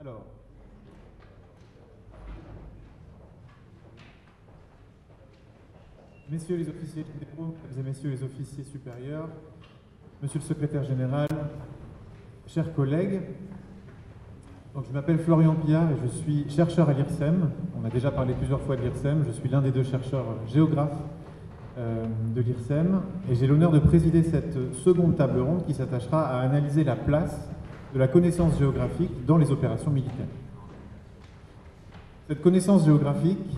Alors, messieurs les officiers généraux, mesdames et messieurs les officiers supérieurs, monsieur le secrétaire général, chers collègues, donc je m'appelle Florian Pillard et je suis chercheur à l'IRSEM. On a déjà parlé plusieurs fois de l'IRSEM. Je suis l'un des deux chercheurs géographes de l'IRSEM et j'ai l'honneur de présider cette seconde table ronde qui s'attachera à analyser la place de la connaissance géographique dans les opérations militaires. Cette connaissance géographique,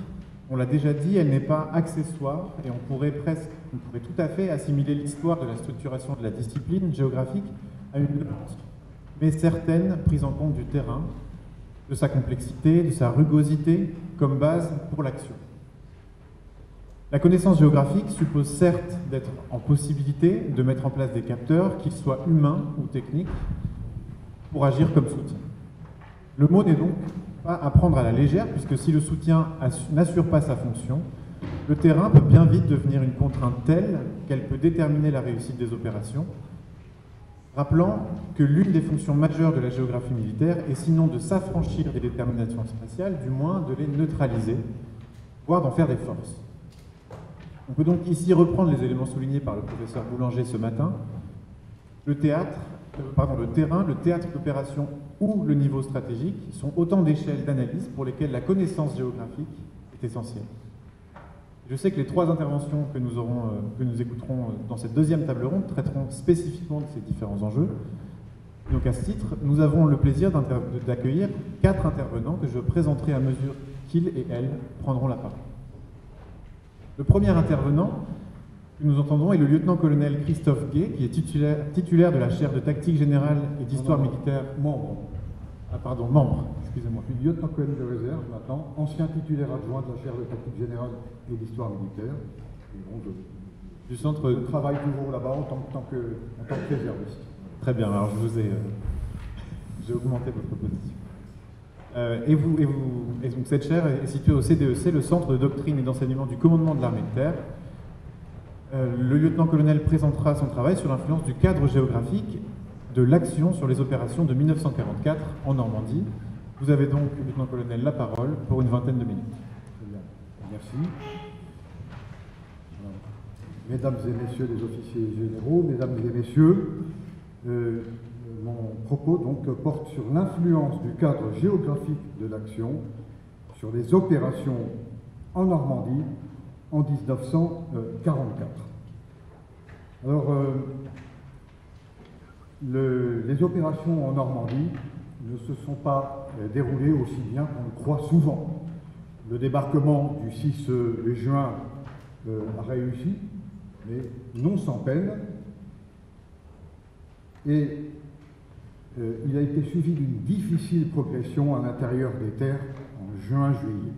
on l'a déjà dit, elle n'est pas accessoire et on pourrait tout à fait assimiler l'histoire de la structuration de la discipline géographique à une lente mais certaine prise en compte du terrain, de sa complexité, de sa rugosité comme base pour l'action. La connaissance géographique suppose certes d'être en possibilité de mettre en place des capteurs, qu'ils soient humains ou techniques, pour agir comme soutien. Le mot n'est donc pas à prendre à la légère, puisque si le soutien n'assure pas sa fonction, le terrain peut bien vite devenir une contrainte telle qu'elle peut déterminer la réussite des opérations, rappelant que l'une des fonctions majeures de la géographie militaire est sinon de s'affranchir des déterminations spatiales, du moins de les neutraliser, voire d'en faire des forces. On peut donc ici reprendre les éléments soulignés par le professeur Boulanger ce matin. Le terrain, le théâtre d'opération ou le niveau stratégique sont autant d'échelles d'analyse pour lesquelles la connaissance géographique est essentielle. Je sais que les trois interventions que nous écouterons dans cette deuxième table ronde traiteront spécifiquement de ces différents enjeux. Donc à ce titre, nous avons le plaisir d'accueillir 4 intervenants que je présenterai à mesure qu'ils et elles prendront la parole. Le premier intervenant que nous entendrons est le lieutenant-colonel Christophe Gay, qui est titulaire de la chaire de tactique générale et d'histoire militaire. Membre, excusez-moi. Je suis lieutenant-colonel de réserve maintenant, ancien titulaire adjoint de la chaire de tactique générale et d'histoire militaire. Du centre je travaille toujours là-bas en tant que réserviste. Très bien, alors j'ai augmenté votre position. Et donc cette chaire est située au CDEC, le Centre de doctrine et d'enseignement du commandement de l'armée de terre. Le lieutenant-colonel présentera son travail sur l'influence du cadre géographique de l'action sur les opérations de 1944 en Normandie. Vous avez donc, lieutenant-colonel, la parole pour une vingtaine de minutes. Très bien, merci. Mesdames et messieurs les officiers généraux, mesdames et messieurs, mon propos donc porte sur l'influence du cadre géographique de l'action sur les opérations en Normandie en 1944. Alors, les opérations en Normandie ne se sont pas déroulées aussi bien qu'on le croit souvent. Le débarquement du 6 juin a réussi, mais non sans peine, et il a été suivi d'une difficile progression à l'intérieur des terres en juin-juillet.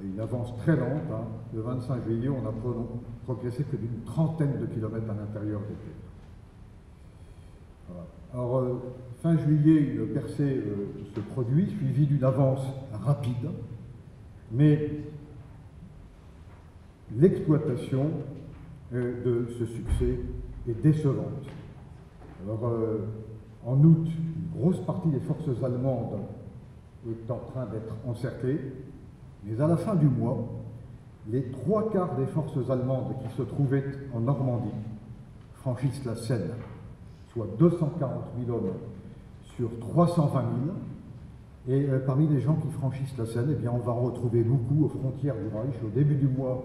Une avance très lente, hein. Le 25 juillet, on a progressé que d'une trentaine de kilomètres à l'intérieur des terres. Voilà. Alors, fin juillet, une percée se produit, suivie d'une avance rapide, mais l'exploitation de ce succès est décevante. Alors, en août, une grosse partie des forces allemandes est en train d'être encerclée, mais à la fin du mois, les 3/4 des forces allemandes qui se trouvaient en Normandie franchissent la Seine, soit 240 000 hommes sur 320 000. Et parmi les gens qui franchissent la Seine, eh bien, on va en retrouver beaucoup aux frontières du Reich au début du mois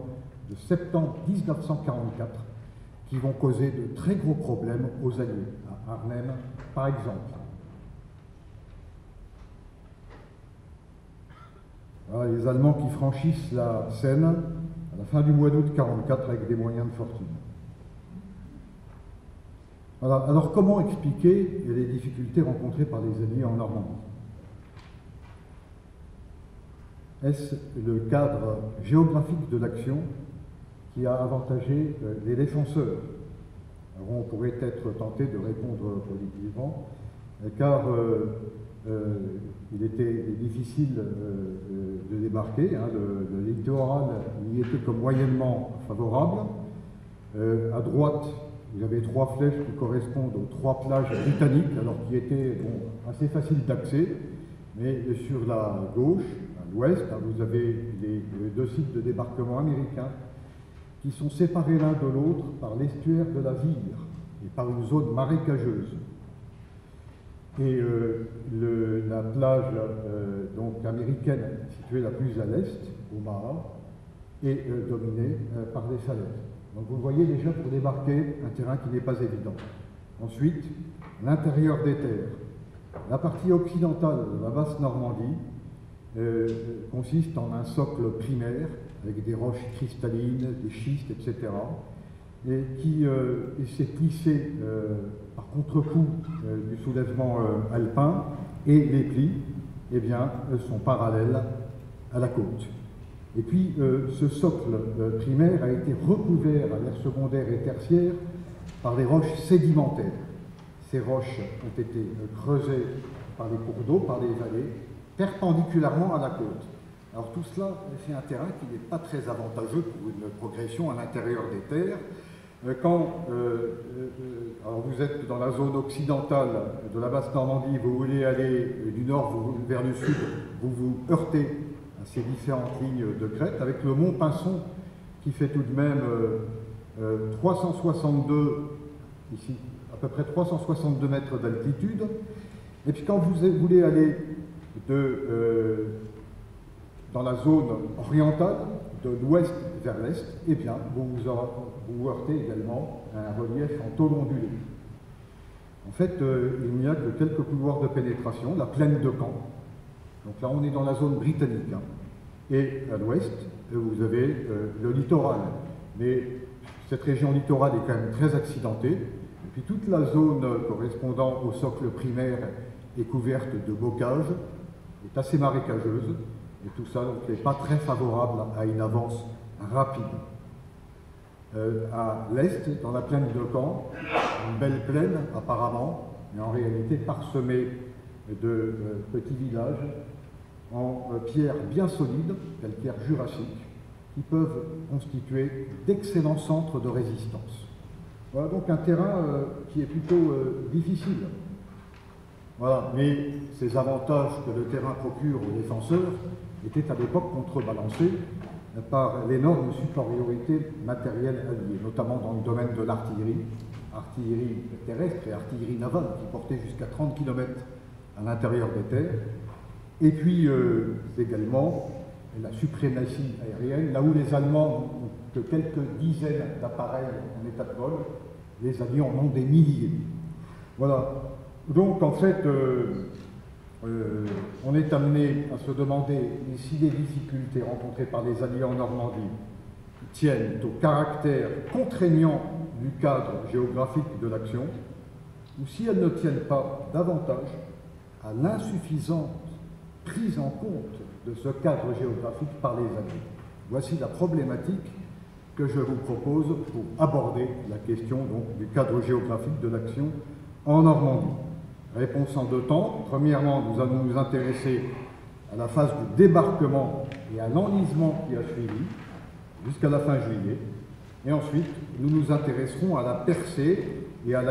de septembre 1944, qui vont causer de très gros problèmes aux Alliés, à Arnhem par exemple. Voilà, les Allemands qui franchissent la Seine à la fin du mois d'août 1944 avec des moyens de fortune. Voilà. Alors comment expliquer les difficultés rencontrées par les Alliés en Normandie? Est-ce le cadre géographique de l'action qui a avantagé les défenseurs? Alors on pourrait être tenté de répondre positivement, car il était difficile de débarquer, hein. Le littoral y était comme moyennement favorable. À droite, Vous avez 3 flèches qui correspondent aux 3 plages britanniques, alors qui étaient assez faciles d'accès. Mais sur la gauche, à l'ouest, vous avez les 2 sites de débarquement américains qui sont séparés l'un de l'autre par l'estuaire de la Vire et par une zone marécageuse. Et la plage donc américaine, située la plus à l'est, Omaha, est dominée par les falaises. Donc vous voyez déjà, pour débarquer, un terrain qui n'est pas évident. Ensuite, l'intérieur des terres. La partie occidentale de la basse Normandie consiste en un socle primaire avec des roches cristallines, des schistes, etc. et qui s'est plissé par contre-coup du soulèvement alpin, et les plis eh bien, sont parallèles à la côte. Et puis ce socle primaire a été recouvert à l'ère secondaire et tertiaire par des roches sédimentaires. Ces roches ont été creusées par les cours d'eau, par les vallées, perpendiculairement à la côte. Alors tout cela, c'est un terrain qui n'est pas très avantageux pour une progression à l'intérieur des terres. Alors vous êtes dans la zone occidentale de la basse Normandie, vous voulez aller du nord vers le sud, vous vous heurtez à ces différentes lignes de crête, avec le mont Pinson qui fait tout de même 362, ici, à peu près 362 mètres d'altitude. Et puis quand vous voulez aller dans la zone orientale, de l'ouest vers l'est, eh bien, vous heurtez également à un relief en tôle ondulée. En fait, il n'y a que quelques couloirs de pénétration, la plaine de Caen. Donc là, on est dans la zone britannique. Et à l'ouest, vous avez le littoral. Mais cette région littorale est quand même très accidentée. Et puis toute la zone correspondant au socle primaire est couverte de bocage, est assez marécageuse. Et tout ça n'est pas très favorable à une avance rapide. À l'est, dans la plaine de Caen, une belle plaine apparemment, mais en réalité parsemée de petits villages en pierre bien solides, calcaire jurassique, qui peuvent constituer d'excellents centres de résistance. Voilà donc un terrain qui est plutôt difficile. Voilà, mais ces avantages que le terrain procure aux défenseurs étaient à l'époque contrebalancés par l'énorme supériorité matérielle alliée, notamment dans le domaine de l'artillerie, artillerie terrestre et artillerie navale, qui portait jusqu'à 30 km à l'intérieur des terres, et puis également la suprématie aérienne, là où les Allemands n'ont que quelques dizaines d'appareils en état de vol, les Alliés en ont des milliers. Voilà. Donc en fait, on est amené à se demander si les difficultés rencontrées par les Alliés en Normandie tiennent au caractère contraignant du cadre géographique de l'action, ou si elles ne tiennent pas davantage à l'insuffisante prise en compte de ce cadre géographique par les Alliés. Voici la problématique que je vous propose pour aborder la question donc, du cadre géographique de l'action en Normandie. Réponse en 2 temps. Premièrement, nous allons nous intéresser à la phase du débarquement et à l'enlisement qui a suivi, jusqu'à la fin juillet. Et ensuite, nous nous intéresserons à la percée et à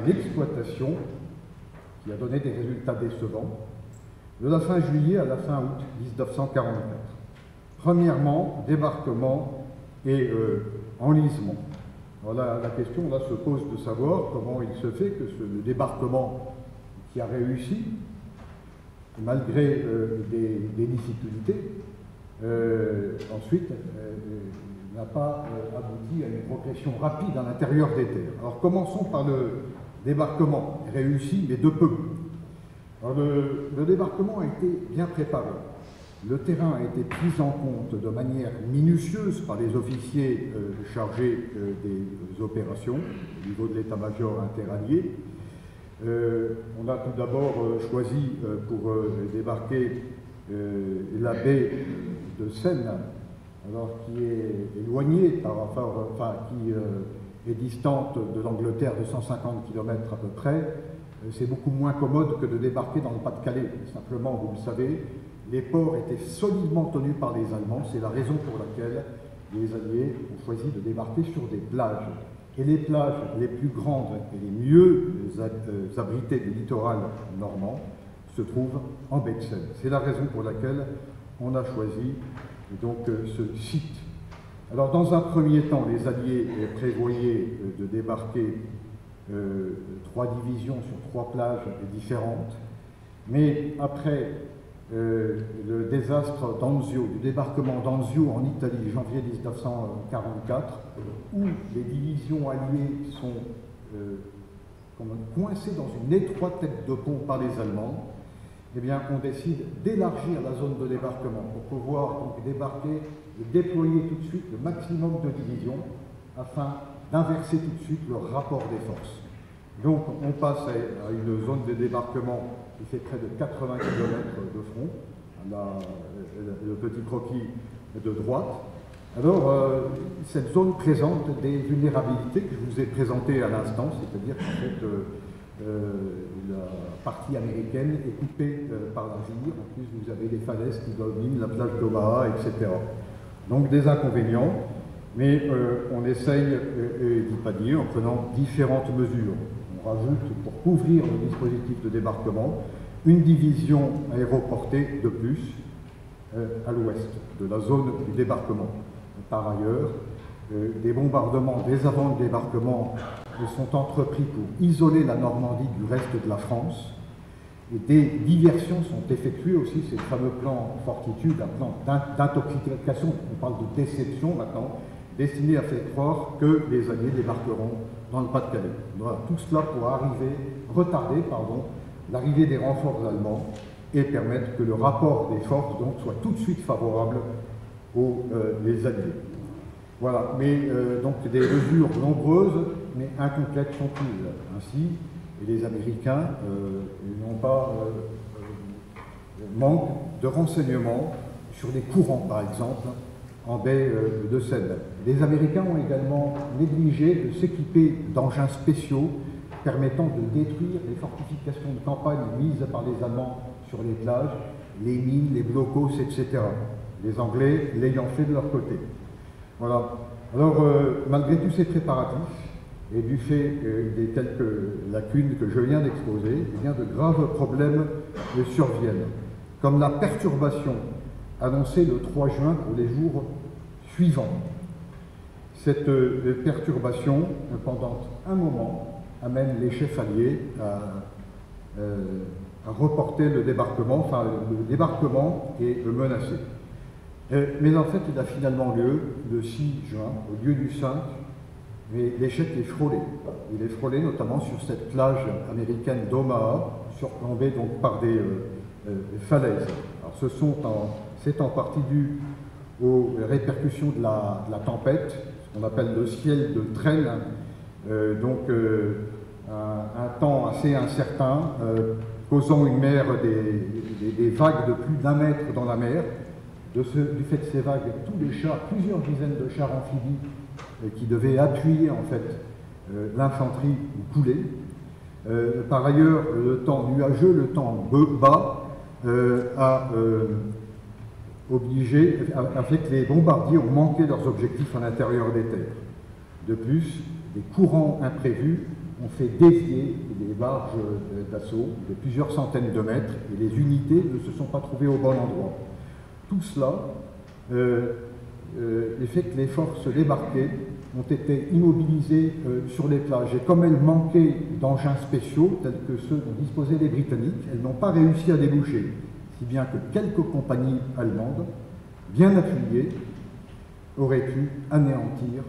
l'exploitation, qui a donné des résultats décevants, de la fin juillet à la fin août 1944. Premièrement, débarquement et enlisement. Voilà, la question là se pose de savoir comment il se fait que le débarquement qui a réussi, malgré des difficultés, ensuite n'a pas abouti à une progression rapide à l'intérieur des terres. Alors commençons par le débarquement, réussi mais de peu. Alors, le débarquement a été bien préparé. Le terrain a été pris en compte de manière minutieuse par les officiers chargés des opérations au niveau de l'état-major interallié. On a tout d'abord choisi pour débarquer la baie de Seine, alors qui est éloignée, qui est distante de l'Angleterre de 150 km à peu près. C'est beaucoup moins commode que de débarquer dans le Pas-de-Calais. Simplement, vous le savez, les ports étaient solidement tenus par les Allemands. C'est la raison pour laquelle les Alliés ont choisi de débarquer sur des plages. Et les plages les plus grandes et les mieux abritées du littoral normand se trouvent en baie de Seine. C'est la raison pour laquelle on a choisi donc ce site. Alors dans un premier temps, les Alliés prévoyaient de débarquer 3 divisions sur 3 plages différentes, mais après le désastre d'Anzio, du débarquement d'Anzio en Italie, janvier 1944, où les divisions alliées sont coincées dans une étroite tête de pont par les Allemands, eh bien, on décide d'élargir la zone de débarquement pour pouvoir donc débarquer et déployer tout de suite le maximum de divisions afin d'inverser tout de suite le rapport des forces. Donc, on passe à une zone de débarquement qui fait près de 80 km de front, le petit croquis de droite. Alors, cette zone présente des vulnérabilités que je vous ai présentées à l'instant, c'est-à-dire qu'en fait, la partie américaine est coupée par la Vire. En plus, vous avez les falaises qui dominent la plage d'Omaha, etc. Donc, des inconvénients, mais on essaye d'y pallier en prenant différentes mesures. On rajoute, pour couvrir le dispositif de débarquement, une division aéroportée de plus à l'ouest de la zone du débarquement. Par ailleurs, des bombardements dès avant le débarquement sont entrepris pour isoler la Normandie du reste de la France. Et des diversions sont effectuées aussi, ces fameux plans fortitude, un plan d'intoxication, on parle de déception maintenant, destiné à faire croire que les Alliés débarqueront dans le Pas-de-Calais. Voilà, tout cela pour retarder l'arrivée des renforts allemands et permettre que le rapport des forces donc, soit tout de suite favorable aux Alliés. Voilà, mais donc des mesures nombreuses mais incomplètes sont prises. Ainsi, et les Américains n'ont pas manque de renseignements sur les courants, par exemple, en baie de Seine. Les Américains ont également négligé de s'équiper d'engins spéciaux permettant de détruire les fortifications de campagne mises par les Allemands sur les plages, les mines, les blocos, etc. Les Anglais l'ayant fait de leur côté. Voilà. Alors, malgré tous ces préparatifs, et du fait des quelques lacunes que je viens d'exposer, eh bien de graves problèmes surviennent, comme la perturbation annoncée le 3 juin pour les jours suivants. Cette perturbation, pendant un moment, amène les chefs alliés à reporter le débarquement, enfin le débarquement est menacé. Mais en fait, il a finalement lieu le 6 juin, au lieu du 5, mais l'échec est frôlé. Il est frôlé notamment sur cette plage américaine d'Omaha, surplombée donc par des falaises. Alors c'est en partie dû aux répercussions de la tempête, ce qu'on appelle le ciel de Trenne, un temps assez incertain, causant une mer des vagues de plus d'1 mètre dans la mer. Du fait de ces vagues, tous les chars, plusieurs dizaines de chars amphibies qui devaient appuyer en fait l'infanterie ou couler. Par ailleurs, le temps nuageux, le temps bas a fait que les bombardiers ont manqué leurs objectifs à l'intérieur des terres. De plus, des courants imprévus ont fait dévier les barges d'assaut de plusieurs centaines de mètres et les unités ne se sont pas trouvées au bon endroit. Tout cela fait que les forces débarquées ont été immobilisées sur les plages. Et comme elles manquaient d'engins spéciaux, tels que ceux dont disposaient les Britanniques, elles n'ont pas réussi à déboucher. Si bien que quelques compagnies allemandes, bien appuyées, auraient pu anéantir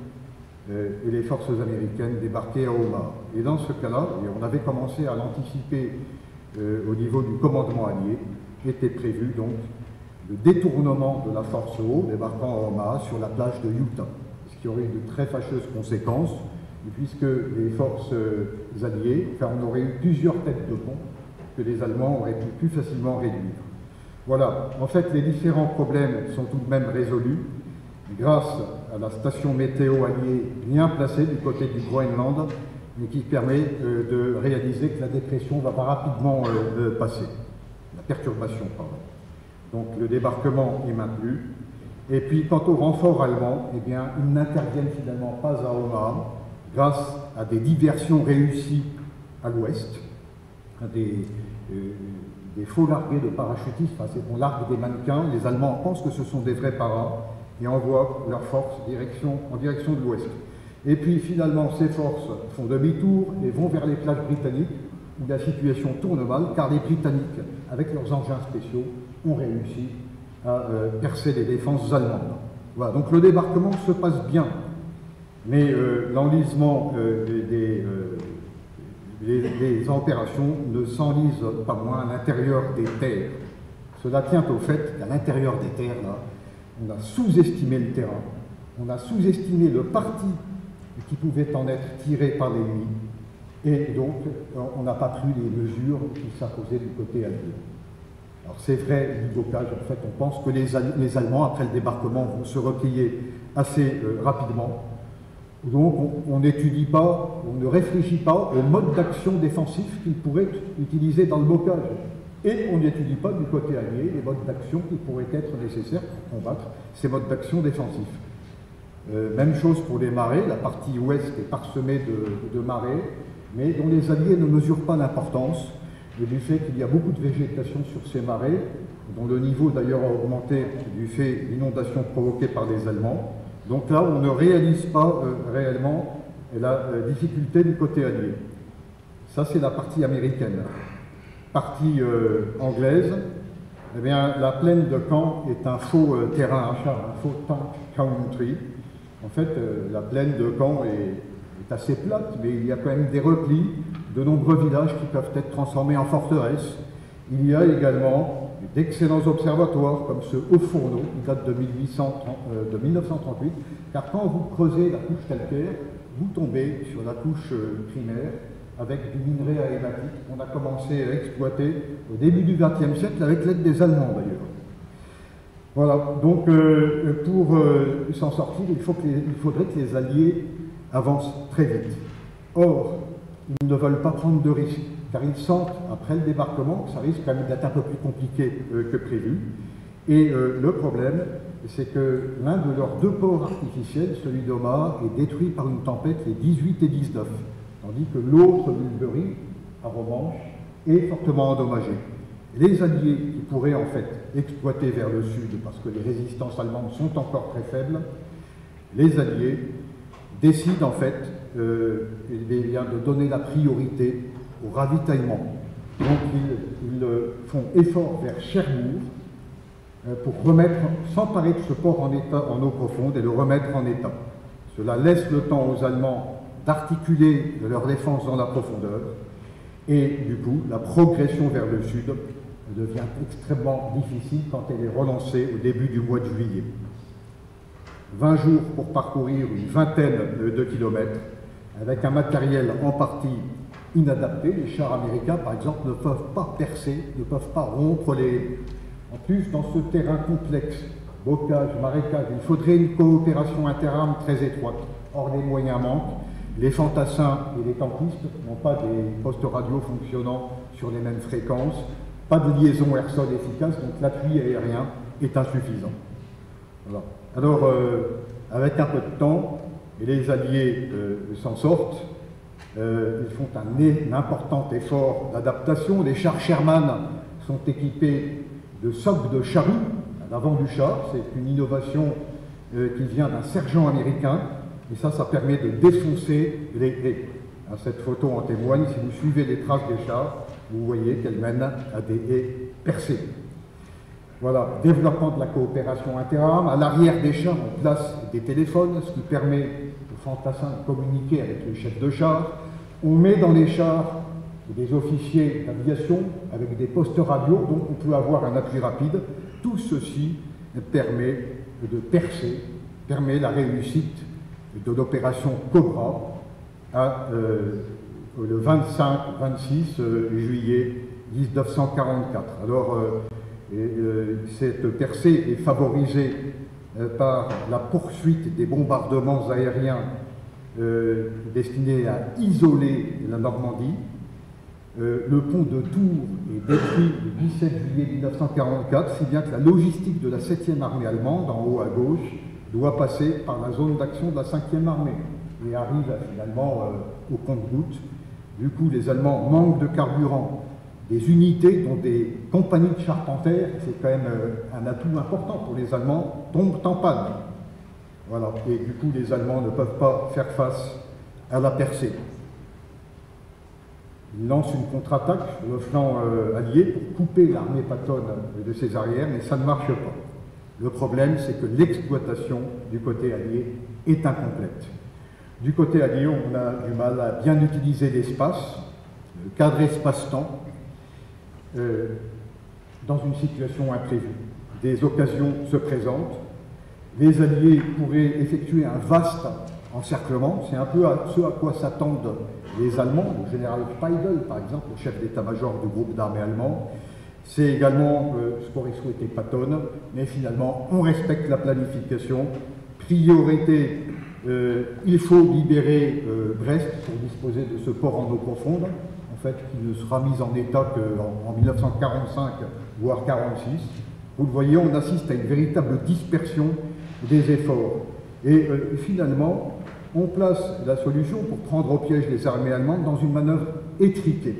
les forces américaines débarquées à Omaha. Et dans ce cas-là, et on avait commencé à l'anticiper au niveau du commandement allié, était prévu donc le détournement de la force O débarquant à Omaha sur la plage de Utah, ce qui aurait eu de très fâcheuses conséquences, puisque les forces alliées, on aurait eu plusieurs têtes de pont que les Allemands auraient pu plus facilement réduire. Voilà, en fait les différents problèmes sont tout de même résolus grâce à la station météo alliée bien placée du côté du Groenland, et qui permet de réaliser que la dépression va rapidement passer, la perturbation, pardon. Donc le débarquement est maintenu. Et puis quant au renfort allemand, eh bien, ils n'interviennent finalement pas à Omaha, grâce à des diversions réussies à l'ouest, à des faux largués de parachutistes. Enfin, on largue des mannequins, les Allemands pensent que ce sont des vrais paras et envoient leurs forces en direction de l'ouest. Et puis finalement, ces forces font demi-tour et vont vers les plages britanniques, où la situation tourne mal, car les Britanniques, avec leurs engins spéciaux, ont réussi à percer les défenses allemandes. Voilà, donc le débarquement se passe bien, mais l'enlisement des opérations ne s'enlise pas moins à l'intérieur des terres. Cela tient au fait qu'à l'intérieur des terres, là, on a sous-estimé le terrain, on a sous-estimé le parti qui pouvait en être tiré par l'ennemi, et donc on n'a pas pris les mesures qui s'imposaient du côté allié. Alors c'est vrai, du blocage, en fait, on pense que les Allemands, après le débarquement, vont se replier assez rapidement. Donc on n'étudie pas, on ne réfléchit pas au mode d'action défensif qu'ils pourraient utiliser dans le blocage. Et on n'étudie pas du côté allié les modes d'action qui pourraient être nécessaires pour combattre ces modes d'action défensifs. Même chose pour les marais, la partie ouest est parsemée de marais, mais dont les Alliés ne mesurent pas l'importance, du fait qu'il y a beaucoup de végétation sur ces marais, dont le niveau d'ailleurs a augmenté du fait d'inondations provoquées par les Allemands. Donc là, on ne réalise pas réellement la difficulté du côté allié. Ça, c'est la partie américaine. Partie anglaise, eh bien, la plaine de Caen est un faux terrain à char, un faux tank country. En fait, la plaine de Caen est assez plate, mais il y a quand même des replis, de nombreux villages qui peuvent être transformés en forteresses. Il y a également d'excellents observatoires, comme ce Haut-Fourneau, qui date de 1938, car quand vous creusez la couche calcaire, vous tombez sur la couche primaire, avec du minerai aématique qu'on a commencé à exploiter au début du XXe siècle, avec l'aide des Allemands d'ailleurs. Voilà, donc pour s'en sortir, il faudrait que les Alliés avancent très vite. Or, ils ne veulent pas prendre de risques, car ils sentent, après le débarquement, que ça risque quand même d'être un peu plus compliqué que prévu. Et le problème, c'est que l'un de leurs deux ports artificiels, celui d'Omaha, est détruit par une tempête les 18 et 19, tandis que l'autre, Mulberry, à Romanche, est fortement endommagé. Les Alliés, qui pourraient en fait exploiter vers le sud, parce que les résistances allemandes sont encore très faibles, les Alliés décident en fait de donner la priorité au ravitaillement. Donc ils font effort vers Cherbourg pour s'emparer de ce port en eau profonde et le remettre en état. Cela laisse le temps aux Allemands d'articuler leur défense dans la profondeur, et du coup, la progression vers le sud devient extrêmement difficile quand elle est relancée au début du mois de juillet. 20 jours pour parcourir une vingtaine de kilomètres, avec un matériel en partie inadapté. Les chars américains, par exemple, ne peuvent pas percer, ne peuvent pas rompre les... En plus, dans ce terrain complexe, bocage, marécage, il faudrait une coopération interarmes très étroite. Or, les moyens manquent. Les fantassins et les tanquistes n'ont pas des postes radio fonctionnant sur les mêmes fréquences, pas de liaison air-sol efficace, donc l'appui aérien est insuffisant. Voilà. Alors, avec un peu de temps, et les Alliés s'en sortent, ils font un important effort d'adaptation. Les chars Sherman sont équipés de socs de charrue à l'avant du char. C'est une innovation qui vient d'un sergent américain, et ça permet de défoncer les haies. Cette photo en témoigne. Si vous suivez les traces des chars, vous voyez qu'elles mènent à des haies percées. Voilà, développement de la coopération interarmes. À l'arrière des chars, on place des téléphones, ce qui permet aux fantassins de communiquer avec les chefs de char. On met dans les chars des officiers d'aviation avec des postes radio, donc on peut avoir un appui rapide. Tout ceci permet de percer, permet la réussite de l'opération Cobra le 25-26 juillet 1944. Alors, cette percée est favorisée par la poursuite des bombardements aériens destinés à isoler la Normandie. Le pont de Tours est détruit le 17 juillet 1944, si bien que la logistique de la 7e armée allemande, en haut à gauche, doit passer par la zone d'action de la 5e armée. et arrive finalement au compte-gouttes. Du coup, les Allemands manquent de carburant. Des unités, dont des compagnies de charpentiers, c'est quand même un atout important pour les Allemands, tombent en panne. Voilà. Et du coup, les Allemands ne peuvent pas faire face à la percée. Ils lancent une contre-attaque sur le flanc allié pour couper l'armée pattonne de ses arrières, mais ça ne marche pas. Le problème, c'est que l'exploitation du côté allié est incomplète. Du côté allié, on a du mal à bien utiliser l'espace, le cadre espace-temps, dans une situation imprévue. Des occasions se présentent. Les Alliés pourraient effectuer un vaste encerclement. C'est un peu ce à quoi s'attendent les Allemands, le général Speidel, par exemple, le chef d'état-major du groupe d'armées allemand. C'est également ce qu'aurait souhaité Patton, mais finalement, on respecte la planification. Priorité, il faut libérer Brest pour disposer de ce port en eau profonde, en fait, qui ne sera mis en état qu'en 1945, voire 1946. Vous le voyez, on assiste à une véritable dispersion des efforts. Et finalement, on place la solution pour prendre au piège les armées allemandes dans une manœuvre étriquée.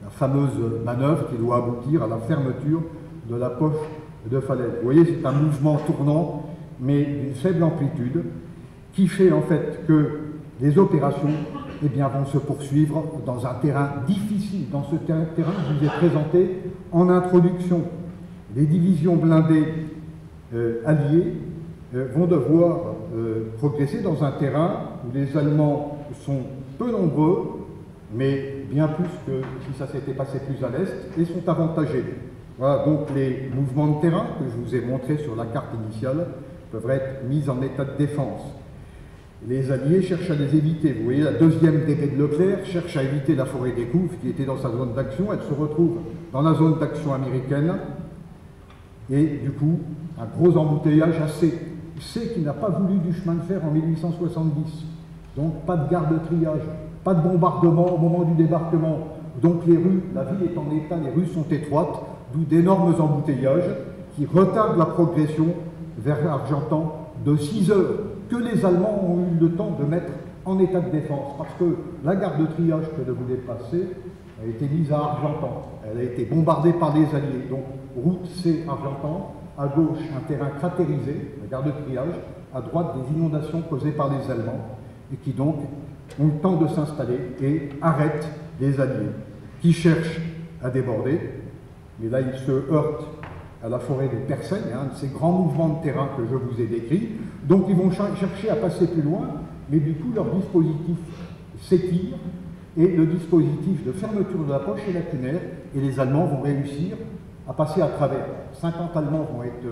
La fameuse manœuvre qui doit aboutir à la fermeture de la poche de Falaise. Vous voyez, c'est un mouvement tournant, mais d'une faible amplitude, qui fait en fait que les opérations vont se poursuivre dans un terrain difficile. Dans ce terrain, je vous ai présenté en introduction. Les divisions blindées alliées vont devoir progresser dans un terrain où les Allemands sont peu nombreux, mais bien plus que si ça s'était passé plus à l'est, et sont avantagés. Voilà, donc les mouvements de terrain que je vous ai montrés sur la carte initiale peuvent être mis en état de défense. Les Alliés cherchent à les éviter. Vous voyez, la deuxième d'épée de Leclerc cherche à éviter la forêt des Couves qui était dans sa zone d'action. Elle se retrouve dans la zone d'action américaine. Et du coup, un gros embouteillage à C. C qui n'a pas voulu du chemin de fer en 1870. Donc pas de gare de triage, pas de bombardement au moment du débarquement. Donc les rues, la ville est en état, les rues sont étroites, d'où d'énormes embouteillages qui retardent la progression vers Argentan de 6 heures, que les Allemands ont eu le temps de mettre en état de défense, parce que la gare de triage que de vous dépasser a été mise à Argentan. Elle a été bombardée par les Alliés. Donc route C Argentan, à gauche un terrain cratérisé, la gare de triage, à droite des inondations causées par les Allemands, et qui donc ont le temps de s'installer et arrêtent les Alliés, qui cherchent à déborder, mais là ils se heurtent à la forêt de Persen, un de ces grands mouvements de terrain que je vous ai décrits. Donc ils vont chercher à passer plus loin, mais du coup leur dispositif s'étire, et le dispositif de fermeture de la poche est lacunaire, et les Allemands vont réussir à passer à travers. 50 Allemands vont être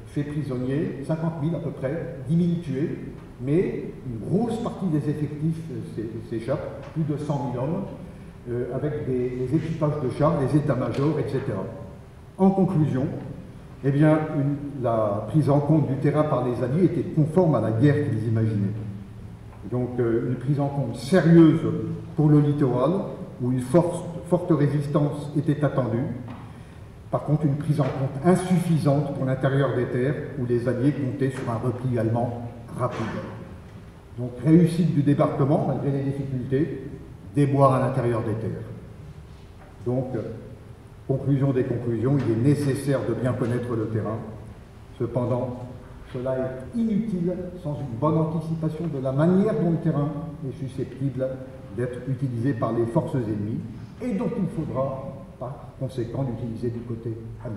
faits prisonniers, 50 000 à peu près, 10 000 tués, mais une grosse partie des effectifs s'échappent, plus de 100 000 hommes, avec les équipages de chars, les états-majors, etc. En conclusion, la prise en compte du terrain par les Alliés était conforme à la guerre qu'ils imaginaient. Donc une prise en compte sérieuse pour le littoral, où une forte résistance était attendue. Par contre, une prise en compte insuffisante pour l'intérieur des terres, où les Alliés comptaient sur un repli allemand rapide. Donc réussite du débarquement, malgré les difficultés, déboire à l'intérieur des terres. Donc, conclusion des conclusions, il est nécessaire de bien connaître le terrain. Cependant, cela est inutile sans une bonne anticipation de la manière dont le terrain est susceptible d'être utilisé par les forces ennemies et dont il faudra, par conséquent, l'utiliser du côté ami.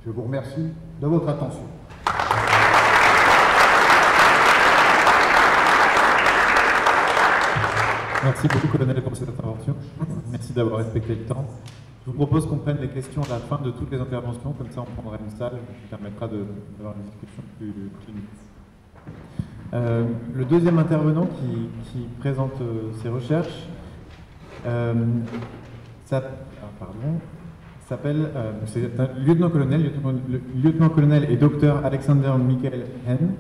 Je vous remercie de votre attention. Merci beaucoup, colonel, pour cette intervention. Merci d'avoir respecté le temps. Je vous propose qu'on prenne les questions à la fin de toutes les interventions, comme ça on prendra une salle qui permettra d'avoir une discussion plus clinique. Le deuxième intervenant qui présente ses recherches s'appelle, c'est un lieutenant-colonel et docteur Alexander Michael Henn,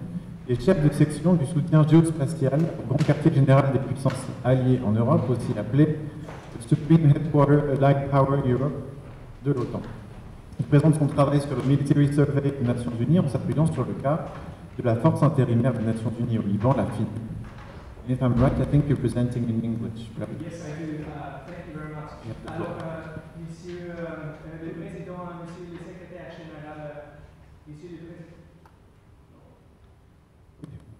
et chef de section du soutien géospatial au grand quartier général des puissances alliées en Europe, aussi appelé Supreme Headquarter Allied Power Europe de l'OTAN. Il présente son travail sur le Military Survey des Nations Unies en s'appuyant sur le cas de la force intérimaire des Nations Unies au Liban, la FIN. If I'm right, I think you're presenting in English, right? Yes, I do. Thank you very much. Alors, Monsieur le Président, Monsieur le Secrétaire Général, Monsieur le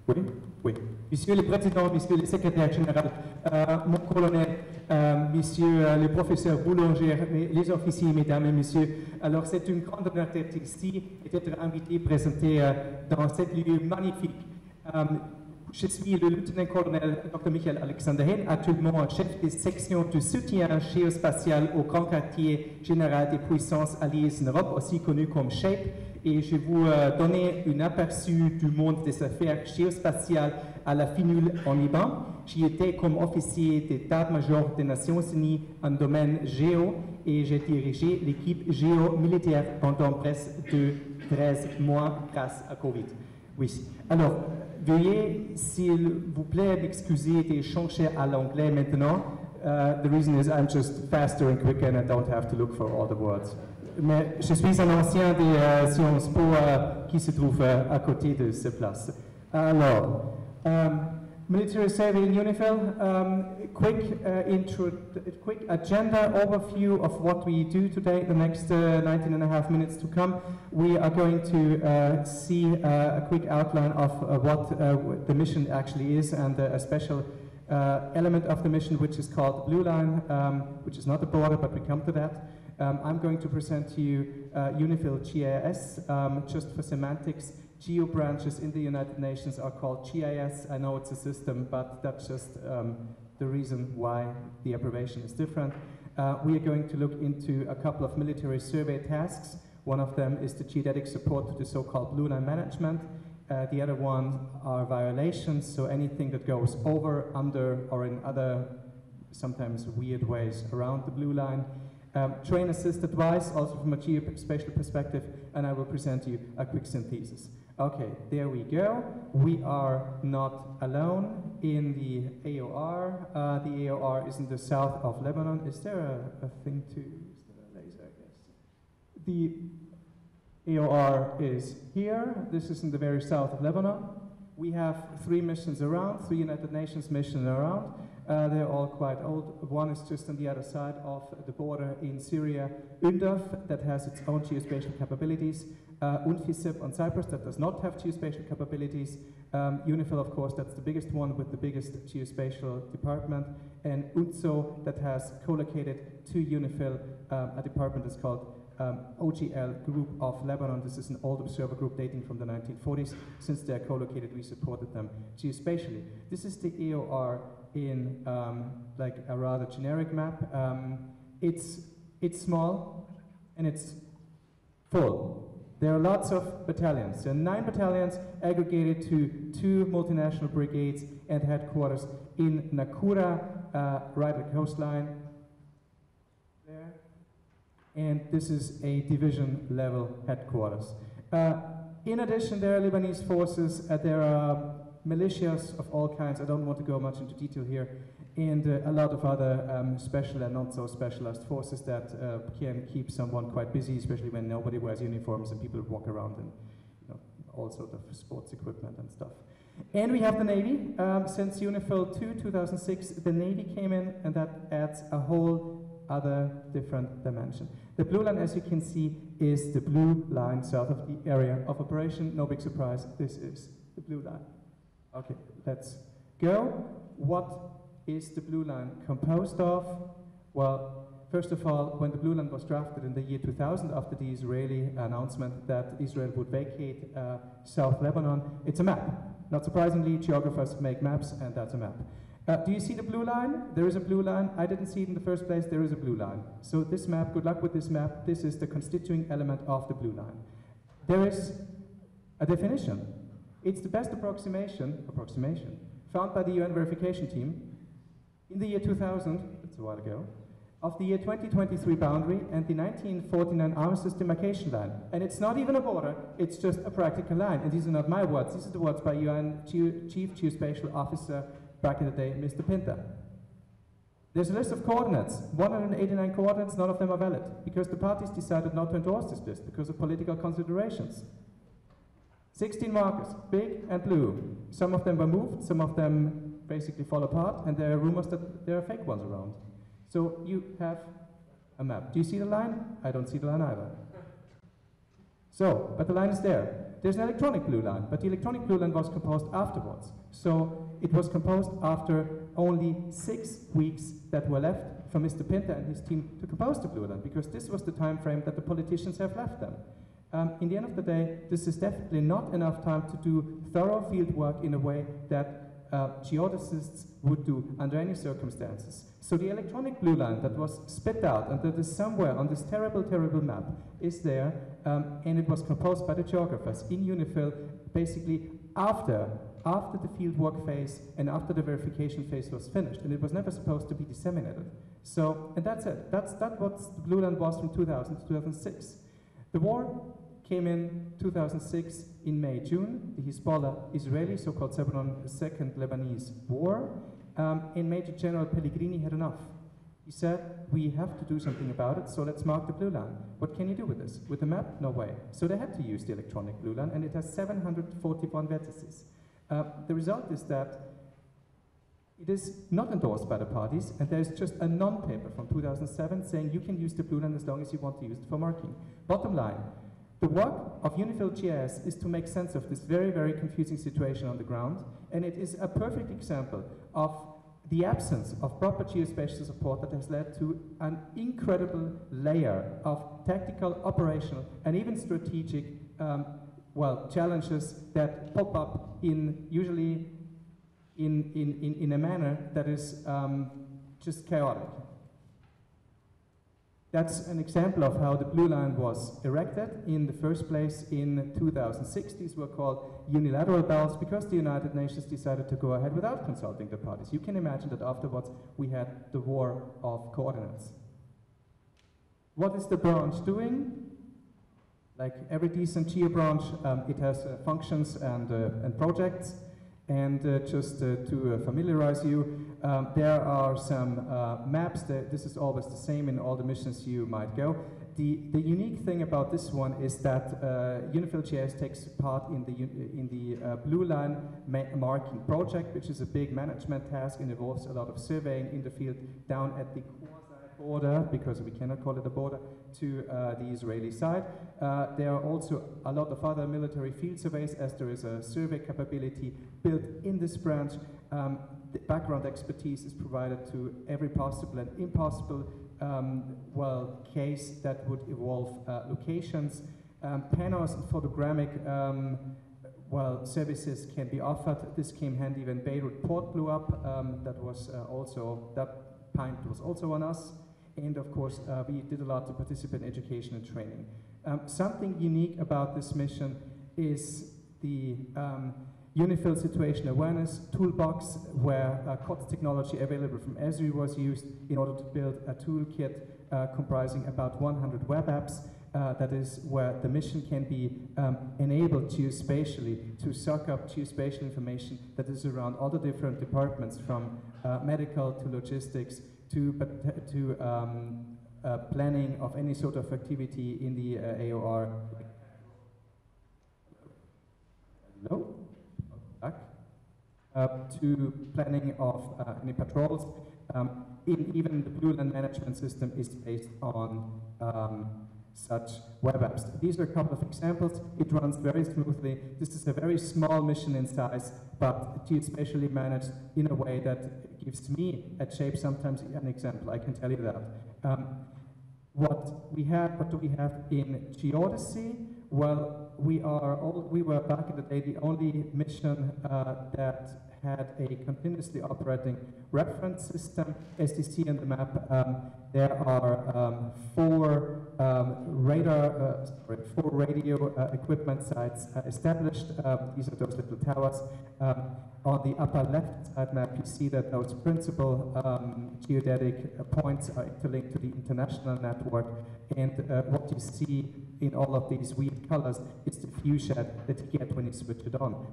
Président. Oui, oui. Monsieur le Président, Monsieur le Secrétaire Général, mon colonel, Monsieur le Professeur Boulanger, les officiers, Mesdames et Messieurs. Alors, c'est une grande honneur d'être ici et d'être invité, présenté dans cet lieu magnifique. Je suis le lieutenant-colonel Dr. Michael Alexander Hen, actuellement chef de section de soutien géospatial au Grand Quartier Général des Puissances Alliées en Europe, aussi connu comme SHAPE, et je vais vous donner un aperçu du monde des affaires géospatiales à la FINUL en Liban. J'y étais comme officier d'état-major des Nations Unies en domaine géo et j'ai dirigé l'équipe géo-militaire pendant presque 13 mois grâce à Covid. Oui. Alors, veuillez, s'il vous plaît, m'excuser de changer à l'anglais maintenant. The reason is I'm just faster and quicker and I don't have to look for all the words. Mais je suis un ancien des Sciences Po qui se trouve à côté de cette place. Alors, military survey in UNIFIL, quick agenda overview of what we do today, the next 19 and a half minutes to come. We are going to see a quick outline of what the mission actually is and a special element of the mission which is called the Blue Line, which is not the border, but we come to that. I'm going to present to you UNIFIL GIS, just for semantics. Geo branches in the United Nations are called GIS. I know it's a system, but that's just the reason why the abbreviation is different. We are going to look into a couple of military survey tasks. One of them is the geodetic support to the so-called Blue Line management. The other one are violations, so anything that goes over, under, or in other, sometimes weird ways around the Blue Line. Train assist advice, also from a geospatial perspective, and I will present you a quick synthesis. Okay, there we go. We are not alone in the AOR. The AOR is in the south of Lebanon. Is there a thing to, is there a laser, I guess? The AOR is here. This is in the very south of Lebanon. We have 3 missions around, 3 United Nations missions around. They're all quite old. One is just on the other side of the border in Syria, UNDOF, that has its own geospatial capabilities. UNFICIP on Cyprus, that does not have geospatial capabilities. UNIFIL, of course, that's the biggest one with the biggest geospatial department. And UNSO, that has co-located to UNIFIL a department that's called OGL Group of Lebanon. This is an old observer group dating from the 1940s. Since they're co-located, we supported them geospatially. This is the AOR in like a rather generic map. It's small and it's full. There are lots of battalions. There are 9 battalions aggregated to 2 multinational brigades and headquarters in Nakura, right at the coastline. There. And this is a division level headquarters. In addition, there are Lebanese forces, there are militias of all kinds. I don't want to go much into detail here, and a lot of other special and not so specialized forces that can keep someone quite busy, especially when nobody wears uniforms and people walk around in all sorts of sports equipment and stuff. And we have the Navy. Since UNIFIL 2, 2006, the Navy came in, and that adds a whole other different dimension. The blue line, as you can see, is the blue line south of the area of operation. No big surprise, this is the blue line. Okay, let's go. What is the blue line composed of? Well, first of all, when the blue line was drafted in the year 2000, after the Israeli announcement that Israel would vacate South Lebanon, it's a map. Not surprisingly, geographers make maps, and that's a map. Do you see the blue line? There is a blue line. I didn't see it in the first place. There is a blue line. So this map, good luck with this map. This is the constituting element of the blue line. There is a definition. It's the best approximation found by the UN verification team in the year 2000, that's a while ago, of the year 2023 boundary and the 1949 armistice demarcation line. And it's not even a border, it's just a practical line. And these are not my words, these are the words by UN Chief Geospatial Officer back in the day, Mr. Pinter. There's a list of coordinates, 189 coordinates, none of them are valid, because the parties decided not to endorse this list because of political considerations. 16 markers, big and blue. Some of them were moved, some of them basically fall apart, and there are rumors that there are fake ones around. So you have a map. Do you see the line? I don't see the line either. So, but the line is there. There's an electronic blue line, but the electronic blue line was composed afterwards. So it was composed after only 6 weeks that were left for Mr. Pinter and his team to compose the blue line, because this was the time frame that the politicians have left them. In the end of the day, this is definitely not enough time to do thorough field work in a way that geodesists would do under any circumstances. So the electronic blue line that was spit out and that is somewhere on this terrible, terrible map is there, and it was composed by the geographers in UNIFIL basically after the fieldwork phase and after the verification phase was finished, and it was never supposed to be disseminated. So, and that's it. That's what the blue line was from 2000 to 2006. The war came in 2006 in May, June, the Hezbollah Israeli, so-called Second Lebanese War, and Major General Pellegrini had enough. He said, we have to do something about it, so let's mark the blue line. What can you do with this? With the map? No way. So they had to use the electronic blue line, and it has 741 vertices. The result is that it is not endorsed by the parties, and there is just a non-paper from 2007 saying you can use the blue line as long as you want to use it for marking. Bottom line, the work of UNIFIL GIS is to make sense of this very, very confusing situation on the ground, and it is a perfect example of the absence of proper geospatial support that has led to an incredible layer of tactical, operational, and even strategic challenges that pop up usually in a manner that is just chaotic. That's an example of how the blue line was erected in the first place in 2006. These were called unilateral bells because the United Nations decided to go ahead without consulting the parties. You can imagine that afterwards we had the war of coordinates. What is the branch doing? Like every decent geo branch, it has functions and projects. And just to familiarize you, there are some maps. This is always the same in all the missions you might go. The unique thing about this one is that UNIFIL GIS takes part in the Blue Line marking project, which is a big management task and involves a lot of surveying in the field down at the border, because we cannot call it a border, to the Israeli side. There are also a lot of other military field surveys, as there is a survey capability built in this branch. The background expertise is provided to every possible and impossible case that would involve locations. Panels and photogrammic services can be offered. This came handy when Beirut port blew up. That pint was also on us. And of course, we did a lot to participate in education and training. Something unique about this mission is the UNIFIL Situation Awareness Toolbox, where COTS technology available from Esri was used in order to build a toolkit comprising about 100 web apps. That is where the mission can be enabled geospatially to suck up geospatial information that is around all the different departments, from medical to logistics to planning of any sort of activity in the AOR. Hello? Back. To planning of any patrols. Even the Blue Line management system is based on such web apps. These are a couple of examples. It runs very smoothly. This is a very small mission in size, but geospatially managed in a way that gives me a shape, sometimes an example, I can tell you that. What do we have in Geodesy? Well, we were back in the day the only mission that had a continuously operating reference system. As you see on the map, there are four radio equipment sites established. These are those little towers. On the upper left side map, you see that those principal geodetic points are interlinked to the international network, and what you see in all of these weird colors is the fuchsia that you get when you switch it on.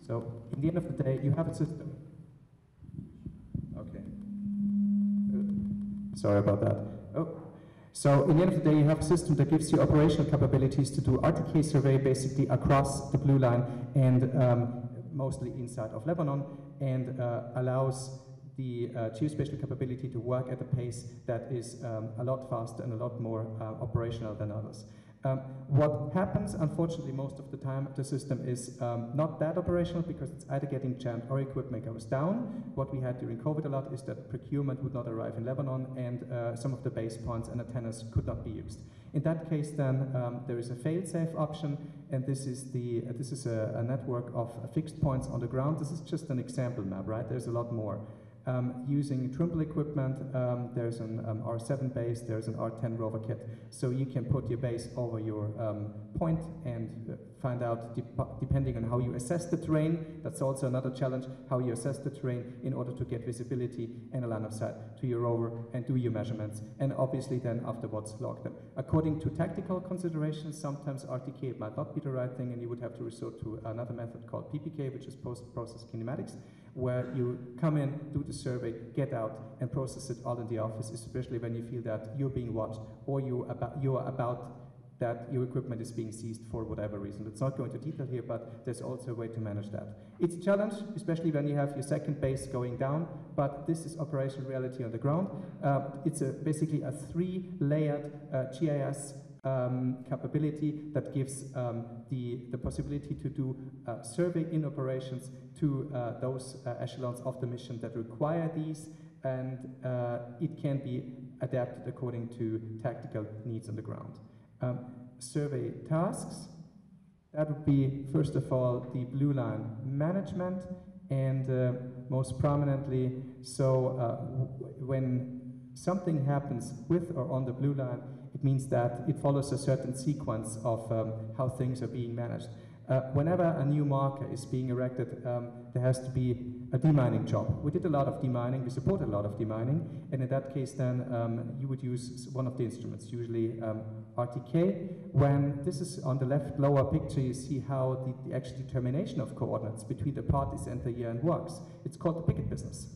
So, in the end of the day, you have a system. Okay. Sorry about that. Oh. So, in the end of the day, you have a system that gives you operational capabilities to do RTK survey basically across the Blue Line and mostly inside of Lebanon, and allows the geospatial capability to work at a pace that is a lot faster and a lot more operational than others. What happens, unfortunately, most of the time, the system is not that operational because it's either getting jammed or equipment goes down. What we had during COVID a lot is that procurement would not arrive in Lebanon, and some of the base points and antennas could not be used. In that case, then there is a fail-safe option, and this is a network of fixed points on the ground. This is just an example map, right? There's a lot more. Using Trimble equipment, there's an R7 base, there's an R10 rover kit. So you can put your base over your point and find out, depending on how you assess the terrain, that's also another challenge, how you assess the terrain in order to get visibility and a line of sight to your rover and do your measurements, and obviously then afterwards log them. According to tactical considerations, sometimes RTK might not be the right thing, and you would have to resort to another method called PPK, which is post-process kinematics, where you come in, do the survey, get out, and process it all in the office, especially when you feel that you're being watched or you are about that your equipment is being seized for whatever reason. Let's not go into detail here, but there's also a way to manage that. It's a challenge, especially when you have your second base going down, but this is operational reality on the ground. It's basically a 3-layered GIS capability that gives the possibility to do survey in operations to those echelons of the mission that require these, and it can be adapted according to tactical needs on the ground. Survey tasks, that would be first of all the blue line management, and most prominently, so when something happens with or on the blue line, it means that it follows a certain sequence of how things are being managed. Whenever a new marker is being erected, there has to be a demining job. We did a lot of demining, we support a lot of demining, and in that case then you would use one of the instruments, usually RTK. When this is on the left lower picture, you see how the actual determination of coordinates between the parties and the year-end works. It's called the picket business.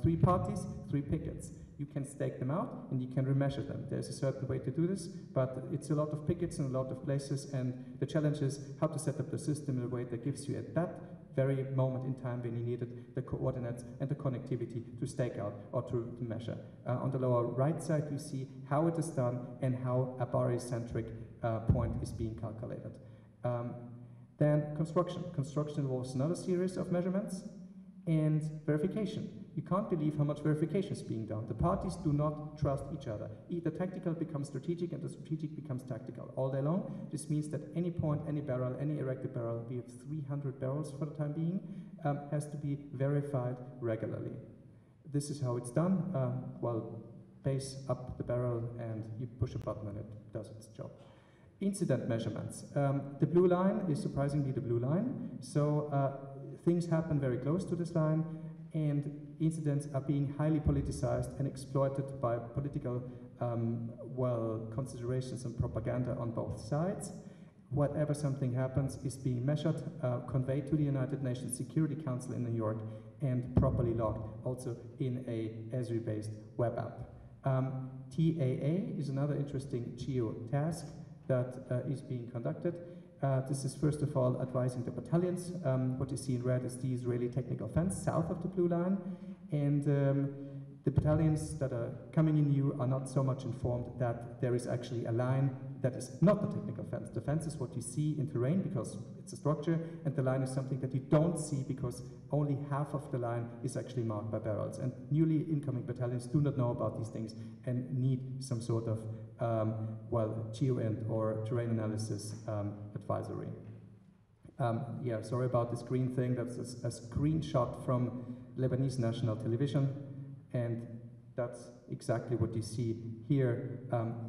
3 parties, 3 pickets. You can stake them out and you can remeasure them. There's a certain way to do this, but it's a lot of pickets in a lot of places, and the challenge is how to set up the system in a way that gives you at that very moment in time when you needed the coordinates and the connectivity to stake out or to measure. On the lower right side, you see how it is done and how a barycentric point is being calculated. Then construction. Construction involves another series of measurements, and verification. You can't believe how much verification is being done. The parties do not trust each other. The tactical becomes strategic and the strategic becomes tactical all day long. This means that any point, any barrel, any erected barrel, we have 300 barrels for the time being, has to be verified regularly. This is how it's done. Well, base up the barrel and you push a button and it does its job. Incident measurements. The blue line is surprisingly the blue line. So things happen very close to this line, and incidents are being highly politicized and exploited by political considerations and propaganda on both sides. Whatever something happens is being measured, conveyed to the United Nations Security Council in New York, and properly logged also in a Esri-based web app. TAA is another interesting geo task that is being conducted. This is first of all advising the battalions. What you see in red is the Israeli technical fence south of the blue line, and the battalions that are coming in new are not so much informed that there is actually a line that is not the technical fence. The fence is what you see in terrain because it's a structure, and the line is something that you don't see because only half of the line is actually marked by barrels. And newly incoming battalions do not know about these things and need some sort of geo-int or terrain analysis advisory. Yeah, sorry about this green thing. That's a screenshot from Lebanese national television, and that's exactly what you see here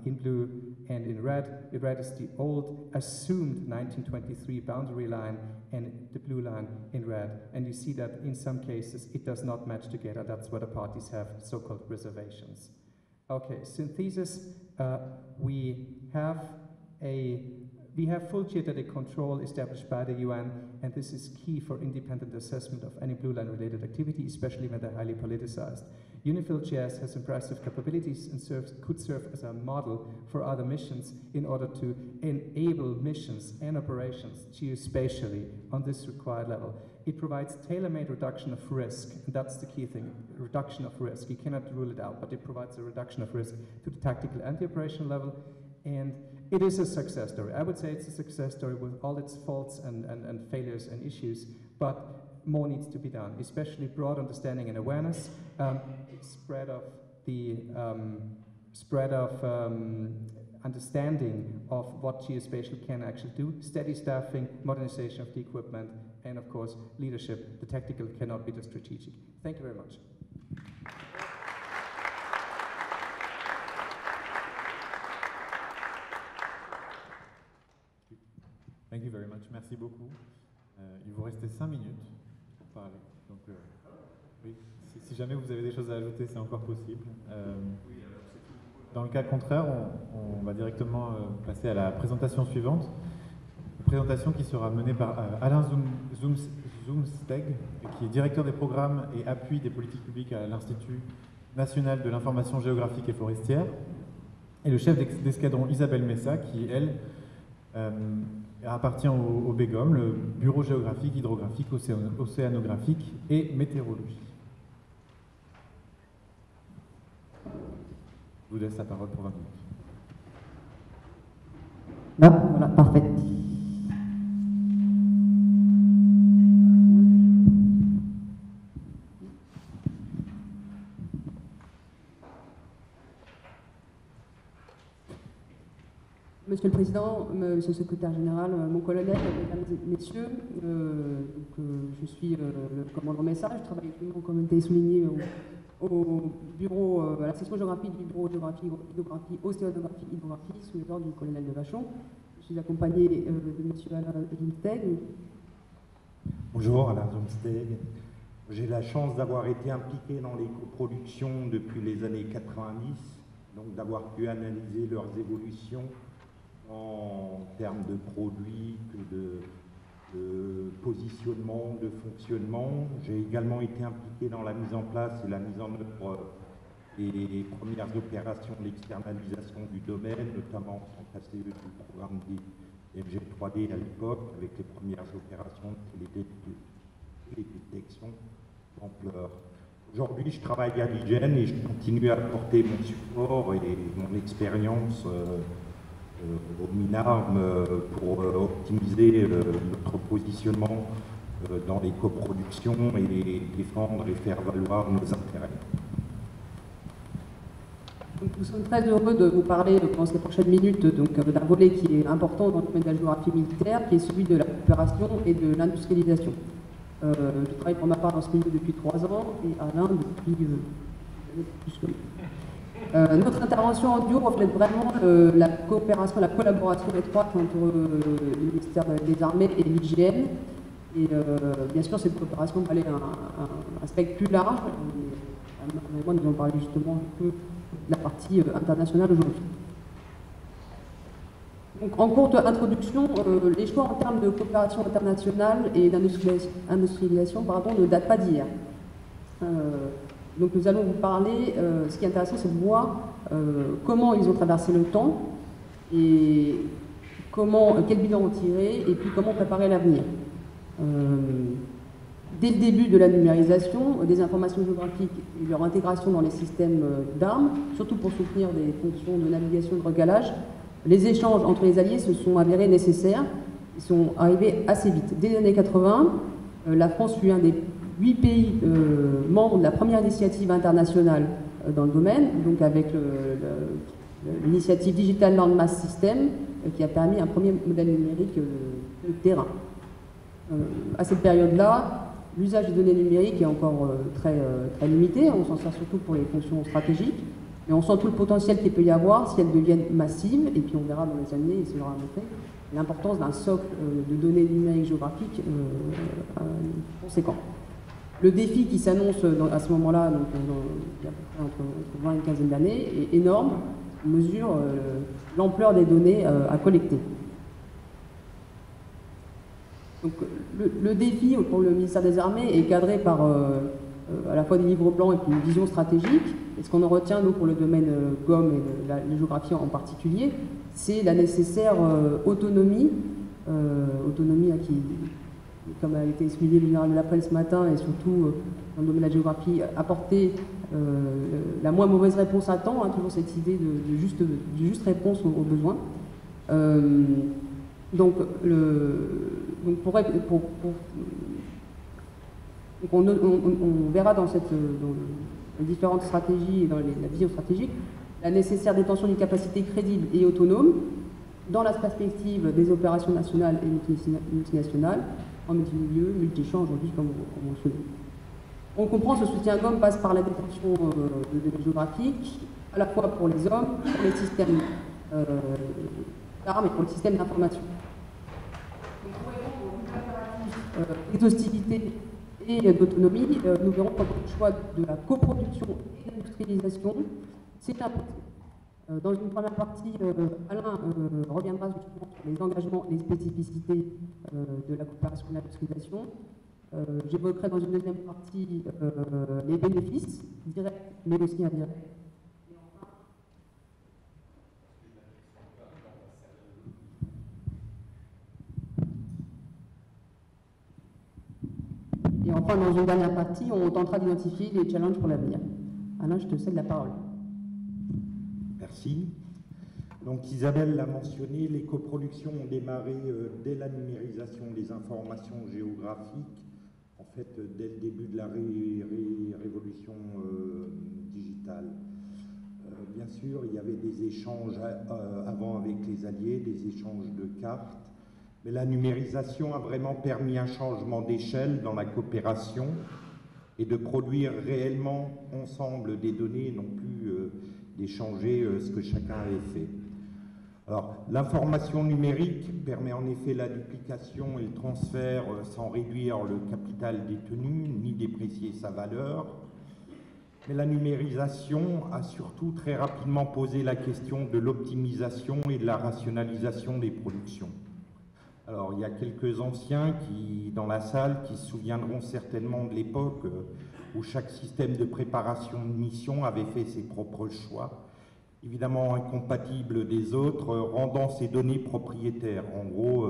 in blue and in red. In red is the old assumed 1923 boundary line, and the blue line in red. And you see that in some cases it does not match together. That's where the parties have so-called reservations. Okay, synthesis. We have full geodetic control established by the UN, and this is key for independent assessment of any blue line related activity, especially when they're highly politicized. UNIFIL-JS has impressive capabilities and could serve as a model for other missions in order to enable missions and operations geospatially on this required level. It provides tailor-made reduction of risk, and that's the key thing, reduction of risk. You cannot rule it out, but it provides a reduction of risk to the tactical and the operational level, and it is a success story. I would say it's a success story with all its faults and failures and issues, but more needs to be done, especially broad understanding and awareness, spread of understanding of what geospatial can actually do, steady staffing, modernization of the equipment, and of course, leadership. The tactical cannot be the strategic. Thank you very much. Thank you very much. Merci beaucoup. Il vous restait 5 minutes pour parler. Donc, oui, si jamais vous avez des choses à ajouter, c'est encore possible. Dans le cas contraire, on va directement passer à la présentation suivante. Une présentation qui sera menée par Alain Zumsteg, qui est directeur des programmes et appui des politiques publiques à l'Institut national de l'information géographique et forestière, et le chef d'escadron Isabelle Messa, qui, elle, appartient au BGOM, le Bureau géographique, hydrographique, océanographique et météorologie. Je vous laisse la parole pour 20 minutes. Là, voilà, parfait. Monsieur le Président, Monsieur le Secrétaire Général, mon colonel, Mesdames et Messieurs, je suis le commandant Messa, je travaille actuellement, comme a été souligné, au bureau, à la section géographique du Bureau géographie, hydrographie, océanographie, hydrographie, sous les ordres du colonel de Vachon. Je suis accompagné de Monsieur Alain Zumsteg. Bonjour, Alain Zumsteg. J'ai la chance d'avoir été impliqué dans les coproductions depuis les années 90, donc d'avoir pu analyser leurs évolutions en termes de produits, de positionnement, de fonctionnement. J'ai également été impliqué dans la mise en place et la mise en œuvre des premières opérations d'externalisation du domaine, notamment en KCE du programme des FG3D à l'époque, avec les premières opérations de télédétection d'ampleur. Aujourd'hui, je travaille à l'IGN et je continue à apporter mon support et mon expérience au MINARM pour optimiser notre positionnement dans les coproductions et défendre et faire valoir nos intérêts. Donc, nous sommes très heureux de vous parler pendant ces prochaines minutes d'un volet qui est important dans le domaine de la géographie militaire, qui est celui de la coopération et de l'industrialisation. Je travaille pour ma part dans ce milieu depuis 3 ans et Alain depuis plus que moi. Notre intervention en duo reflète vraiment la coopération, la collaboration étroite entre le ministère des Armées et l'IGN. Et bien sûr, cette coopération va aller un spectre plus large. Moi, nous allons parler justement un peu de la partie internationale aujourd'hui. Donc, en courte introduction, les choix en termes de coopération internationale et d'industrialisation ne datent pas d'hier. Donc nous allons vous parler, ce qui est intéressant, c'est de voir comment ils ont traversé le temps et quel bilan ont tiré et puis comment préparer l'avenir. Dès le début de la numérisation, des informations géographiques et leur intégration dans les systèmes d'armes, surtout pour soutenir des fonctions de navigation et de recalage, les échanges entre les alliés se sont avérés nécessaires. Ils sont arrivés assez vite. Dès les années 80, la France fut un des 8 pays membres de la première initiative internationale dans le domaine, donc avec l'initiative Digital Land Mass System, qui a permis un premier modèle numérique de terrain. À cette période-là, l'usage des données numériques est encore très limité, on s'en sert surtout pour les fonctions stratégiques, mais on sent tout le potentiel qu'il peut y avoir si elles deviennent massives, et puis on verra dans les années, et ça aura montré, l'importance d'un socle de données numériques géographiques conséquent. Le défi qui s'annonce à ce moment-là, donc il y a entre 20 et une quinzaine d'années, est énorme. On mesure l'ampleur des données à collecter. Donc, le défi pour le ministère des Armées est cadré par à la fois des livres blancs et puis une vision stratégique. Et ce qu'on en retient, nous, pour le domaine GOM et la géographie en particulier, c'est la nécessaire autonomie, qui, comme a été souligné le général de Laprelle ce matin, et surtout dans le domaine de la géographie, apporter la moins mauvaise réponse à temps, toujours cette idée de juste réponse aux besoins. Donc on verra dans les différentes stratégies et dans la vision stratégique la nécessaire détention d'une capacité crédible et autonome dans la perspective des opérations nationales et multinationales, en multilieu, multi-champs aujourd'hui, comme on le souligne. On comprend que ce soutien GOM passe par la détention de données géographiques, à la fois pour les hommes, pour les systèmes d'armes et pour le système d'information. Exhaustivité et d'autonomie, nous verrons que le choix de la coproduction et de l'industrialisation s'est imposé. Dans une première partie, Alain reviendra justement sur les engagements et les spécificités de la coopération et de l'industrialisation. J'évoquerai dans une deuxième partie les bénéfices directs mais aussi indirects. Et enfin, dans une dernière partie, on tentera d'identifier les challenges pour l'avenir. Alain, je te cède la parole. Merci. Donc Isabelle l'a mentionné, les coproductions ont démarré dès la numérisation des informations géographiques, en fait dès le début de la révolution digitale. Bien sûr, il y avait des échanges avant avec les Alliés, des échanges de cartes, mais la numérisation a vraiment permis un changement d'échelle dans la coopération et de produire réellement ensemble des données, non plus d'échanger ce que chacun avait fait. Alors, l'information numérique permet en effet la duplication et le transfert sans réduire le capital détenu, ni déprécier sa valeur. Mais la numérisation a surtout très rapidement posé la question de l'optimisation et de la rationalisation des productions. Alors, il y a quelques anciens dans la salle qui se souviendront certainement de l'époque où chaque système de préparation de mission avait fait ses propres choix, évidemment incompatibles des autres, rendant ces données propriétaires. En gros,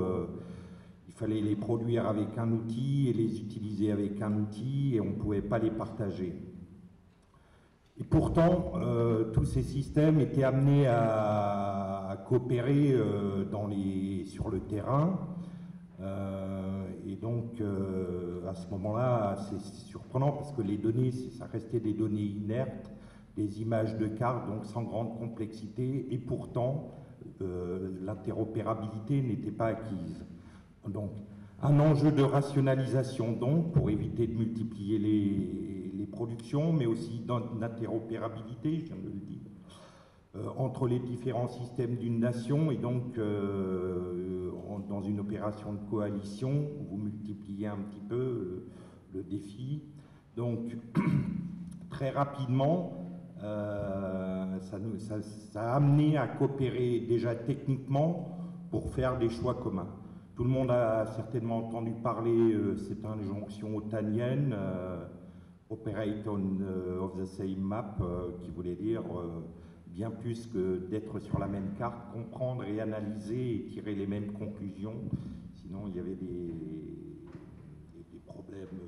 il fallait les produire avec un outil et les utiliser avec un outil, et on ne pouvait pas les partager. Et pourtant, tous ces systèmes étaient amenés à coopérer sur le terrain. Et donc, à ce moment-là, c'est surprenant parce que les données, ça restait des données inertes, des images de cartes, donc sans grande complexité, et pourtant, l'interopérabilité n'était pas acquise. Donc, un enjeu de rationalisation, donc, pour éviter de multiplier les productions, mais aussi d'interopérabilité, je viens de le dire, entre les différents systèmes d'une nation, et donc dans une opération de coalition, vous multipliez un petit peu le défi. Donc très rapidement, ça a amené à coopérer déjà techniquement pour faire des choix communs. Tout le monde a certainement entendu parler cette injonction otanienne, Operate of the same map, qui voulait dire bien plus que d'être sur la même carte, comprendre et analyser et tirer les mêmes conclusions. Sinon, il y avait des problèmes,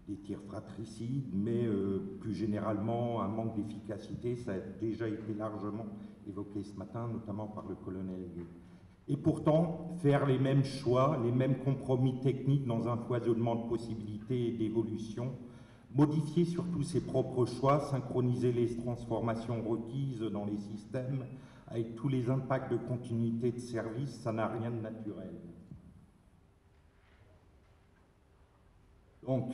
des tirs fratricides, mais plus généralement, un manque d'efficacité. Ça a déjà été largement évoqué ce matin, notamment par le colonel Gay. Et pourtant, faire les mêmes choix, les mêmes compromis techniques dans un foisonnement de possibilités et d'évolution, modifier surtout ses propres choix, synchroniser les transformations requises dans les systèmes avec tous les impacts de continuité de service, ça n'a rien de naturel. Donc,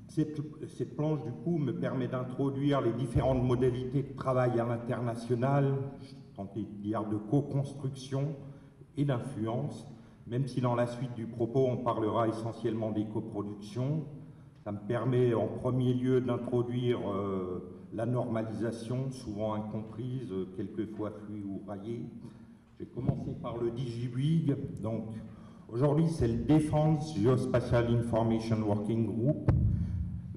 cette planche, du coup, me permet d'introduire les différentes modalités de travail à l'international, je tentais de dire de co-construction et d'influence, même si dans la suite du propos, on parlera essentiellement des coproductions. Ça me permet en premier lieu d'introduire la normalisation, souvent incomprise, quelquefois flue ou raillée. J'ai commencé par le DigiWig. Donc, aujourd'hui, c'est le Defense Geospatial Information Working Group.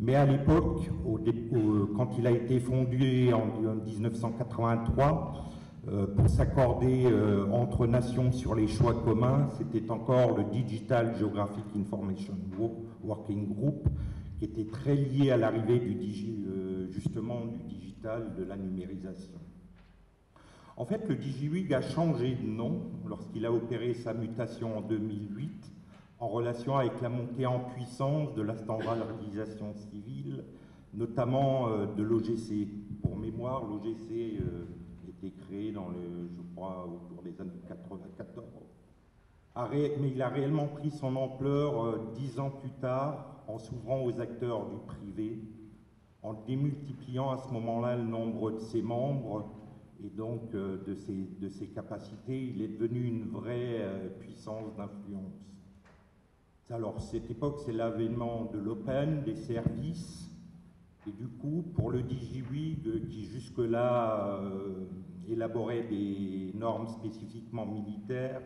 Mais à l'époque, quand il a été fondé en 1983, pour s'accorder entre nations sur les choix communs, c'était encore le Digital Geographic Information Working Group, qui était très lié à l'arrivée justement du digital, de la numérisation. En fait, le DigiWig a changé de nom lorsqu'il a opéré sa mutation en 2008, en relation avec la montée en puissance de la standardisation civile, notamment de l'OGC. Pour mémoire, l'OGC était créé je crois, autour des années 94. Mais il a réellement pris son ampleur 10 ans plus tard, en s'ouvrant aux acteurs du privé, en démultipliant à ce moment-là le nombre de ses membres et donc de ses capacités. Il est devenu une vraie puissance d'influence. Alors, cette époque, c'est l'avènement de l'open, des services, et du coup, pour le DigiWig, qui jusque-là élaborait des normes spécifiquement militaires,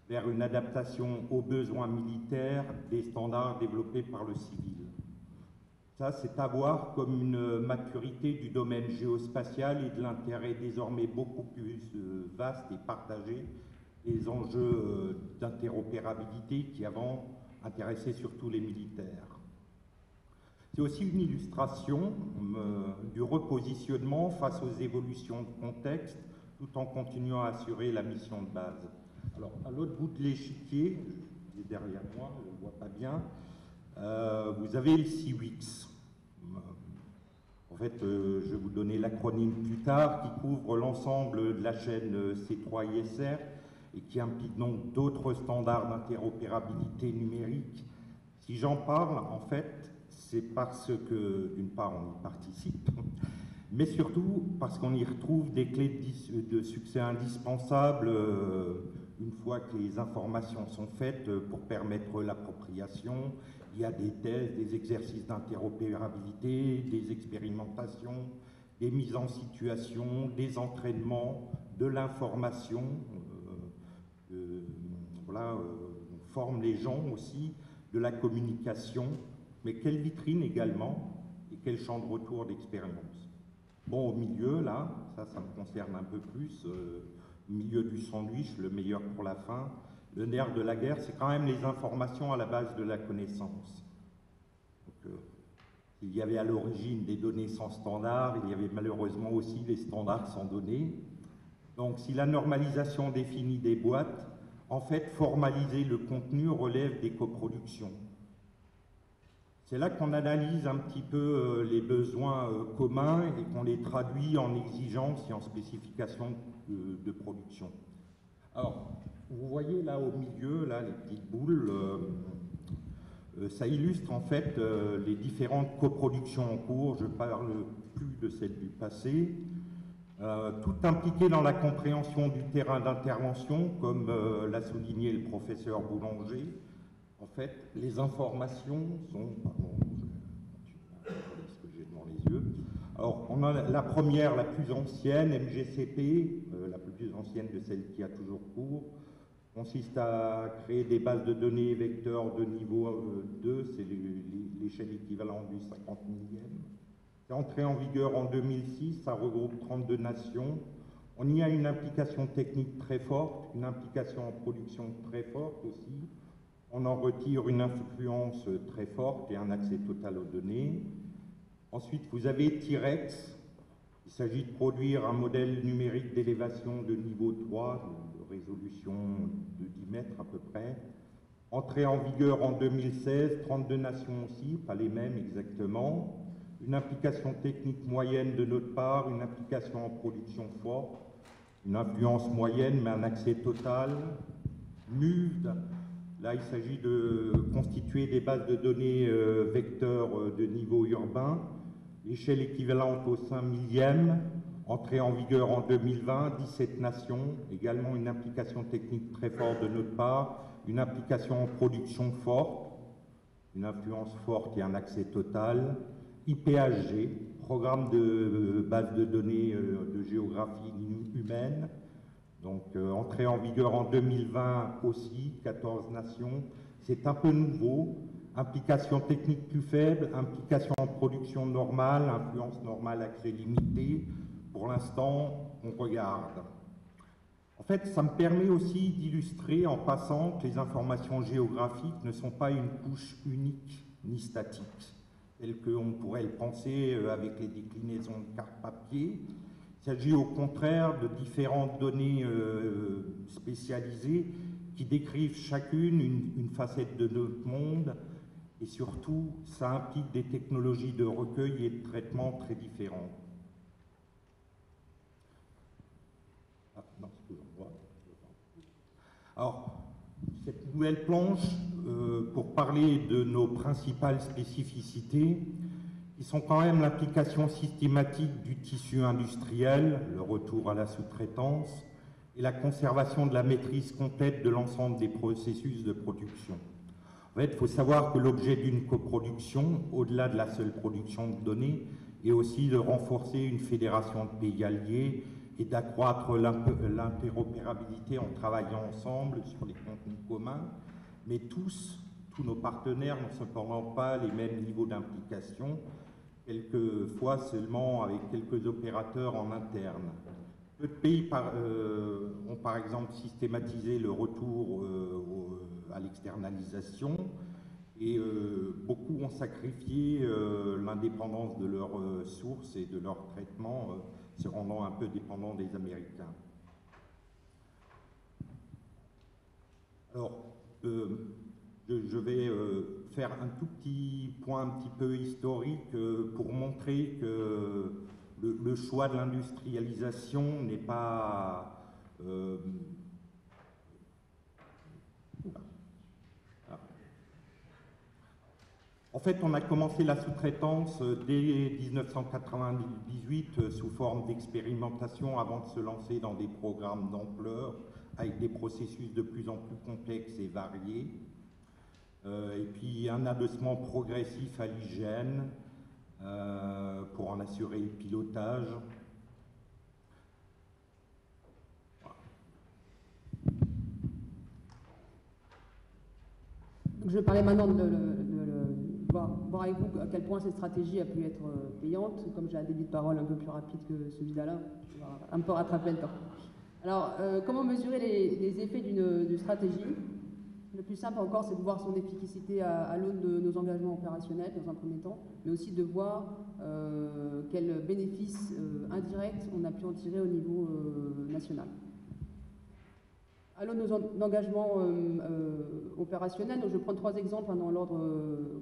vers une adaptation aux besoins militaires des standards développés par le civil. Ça, c'est à voir comme une maturité du domaine géospatial et de l'intérêt désormais beaucoup plus vaste et partagé des enjeux d'interopérabilité qui avant intéressaient surtout les militaires. C'est aussi une illustration du repositionnement face aux évolutions de contexte, tout en continuant à assurer la mission de base. Alors, à l'autre bout de l'échiquier, il est derrière moi, je ne le vois pas bien, vous avez le CIWIX. En fait, je vais vous donner l'acronyme plus tard, qui couvre l'ensemble de la chaîne C3ISR et qui implique donc d'autres standards d'interopérabilité numérique. Si j'en parle, en fait, c'est parce que, d'une part, on y participe, mais surtout parce qu'on y retrouve des clés de succès indispensables une fois que les informations sont faites pour permettre l'appropriation. Il y a des tests, des exercices d'interopérabilité, des expérimentations, des mises en situation, des entraînements, de l'information. Voilà, on forme les gens aussi, de la communication, mais quelle vitrine également et quel champ de retour d'expérience. Bon, au milieu, là, ça me concerne un peu plus, au milieu du sandwich, le meilleur pour la fin, le nerf de la guerre, c'est quand même les informations à la base de la connaissance. Donc, il y avait à l'origine des données sans standard, il y avait malheureusement aussi des standards sans données. Donc, si la normalisation définit des boîtes, en fait, formaliser le contenu relève des coproductions. C'est là qu'on analyse un petit peu les besoins communs et qu'on les traduit en exigences et en spécifications de production. Alors, vous voyez là au milieu, là, les petites boules, ça illustre en fait les différentes coproductions en cours. Je ne parle plus de celles du passé. Tout impliqué dans la compréhension du terrain d'intervention, comme l'a souligné le professeur Boulanger. En fait, les informations sont... Pardon, je ce que j'ai devant les yeux. Alors, on a la première, la plus ancienne, MGCP, la plus ancienne de celle qui a toujours cours, consiste à créer des bases de données vecteurs de niveau 2, c'est l'échelle équivalente du 50 millième. C'est entré en vigueur en 2006, ça regroupe 32 nations. On y a une implication technique très forte, une implication en production très forte aussi. On en retire une influence très forte et un accès total aux données. Ensuite, vous avez T-Rex. Il s'agit de produire un modèle numérique d'élévation de niveau 3, de résolution de 10 mètres à peu près. Entré en vigueur en 2016, 32 nations aussi, pas les mêmes exactement. Une implication technique moyenne de notre part, une implication en production forte, une influence moyenne mais un accès total. MUVD, là il s'agit de constituer des bases de données vecteurs de niveau urbain, l'échelle équivalente au 5 millième, entrée en vigueur en 2020, 17 nations, également une implication technique très forte de notre part, une implication en production forte, une influence forte et un accès total. IPHG, programme de base de données de géographie humaine, donc entrée en vigueur en 2020 aussi, 14 nations. C'est un peu nouveau, Implication technique plus faible, implication en production normale, influence normale, accès limité. Pour l'instant, on regarde. En fait, ça me permet aussi d'illustrer en passant que les informations géographiques ne sont pas une couche unique ni statique, telle qu'on pourrait le penser avec les déclinaisons de cartes papier. Il s'agit au contraire de différentes données spécialisées qui décrivent chacune une facette de notre monde, et surtout, ça implique des technologies de recueil et de traitement très différentes. Ah, non, c'est toujours moi. Alors, cette nouvelle planche, pour parler de nos principales spécificités, qui sont quand même l'application systématique du tissu industriel, le retour à la sous-traitance, et la conservation de la maîtrise complète de l'ensemble des processus de production. En fait, il faut savoir que l'objet d'une coproduction, au-delà de la seule production de données, est aussi de renforcer une fédération de pays alliés et d'accroître l'interopérabilité en travaillant ensemble sur les contenus communs. Mais tous nos partenaires n'ont cependant pas les mêmes niveaux d'implication, quelquefois seulement avec quelques opérateurs en interne. Peu de pays ont par exemple systématisé le retour à l'externalisation et beaucoup ont sacrifié l'indépendance de leurs sources et de leur traitement, se rendant un peu dépendants des Américains. Alors, je vais faire un tout petit point un petit peu historique pour montrer que le choix de l'industrialisation n'est pas... En fait, on a commencé la sous-traitance dès 1998 sous forme d'expérimentation avant de se lancer dans des programmes d'ampleur avec des processus de plus en plus complexes et variés. Et puis un adossement progressif à l'hygiène pour en assurer le pilotage. Donc je vais parler maintenant de voir avec vous à quel point cette stratégie a pu être payante. Comme j'ai un débit de parole un peu plus rapide que celui d'Alain, je vais un peu rattraper le temps. Alors, comment mesurer les effets d'une stratégie? Le plus simple encore, c'est de voir son efficacité à l'aune de nos engagements opérationnels dans un premier temps, mais aussi de voir quels bénéfices indirects on a pu en tirer au niveau national. À l'aune de nos engagements opérationnels, donc je vais prendre 3 exemples dans l'ordre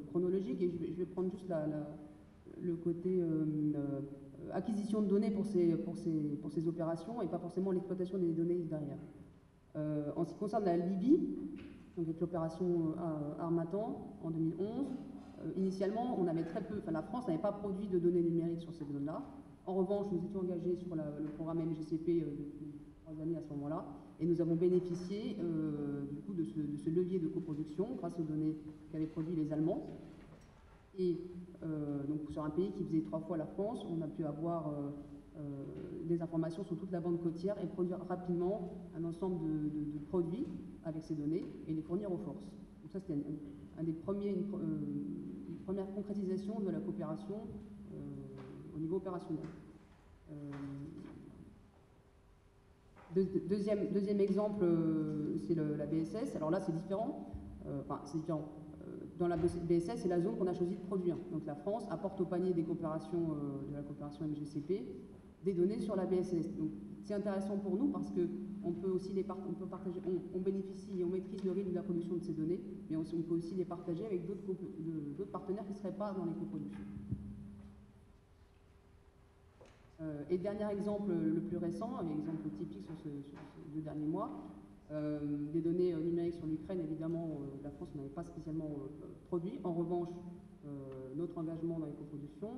chronologique et je vais prendre juste le côté acquisition de données pour ces opérations et pas forcément l'exploitation des données derrière. En ce qui concerne la Libye, donc avec l'opération Harmattan en 2011, initialement on avait très peu, la France n'avait pas produit de données numériques sur ces zones-là. En revanche, nous étions engagés sur le programme MGCP depuis 3 années à ce moment-là, et nous avons bénéficié du coup de ce levier de coproduction grâce aux données qu'avaient produit les Allemands. Et donc sur un pays qui faisait 3 fois la France, on a pu avoir des informations sur toute la bande côtière et produire rapidement un ensemble de produits avec ces données et les fournir aux forces. Donc ça, c'était une première concrétisation de la coopération au niveau opérationnel. Deuxième exemple, c'est la BSS. Alors là, c'est différent. C'est différent. Dans la BSS, c'est la zone qu'on a choisi de produire. Donc la France apporte au panier des coopérations, de la coopération MGCP des données sur la BSS. Donc c'est intéressant pour nous parce qu'on peut aussi on peut partager, on bénéficie et on maîtrise le rythme de la production de ces données, mais on peut aussi les partager avec d'autres partenaires qui ne seraient pas dans les coproductions. Et dernier exemple le plus récent, un exemple typique sur ces 2 derniers mois, des données numériques sur l'Ukraine, évidemment, la France n'avait pas spécialement produit. En revanche, avec notre engagement dans les coproductions,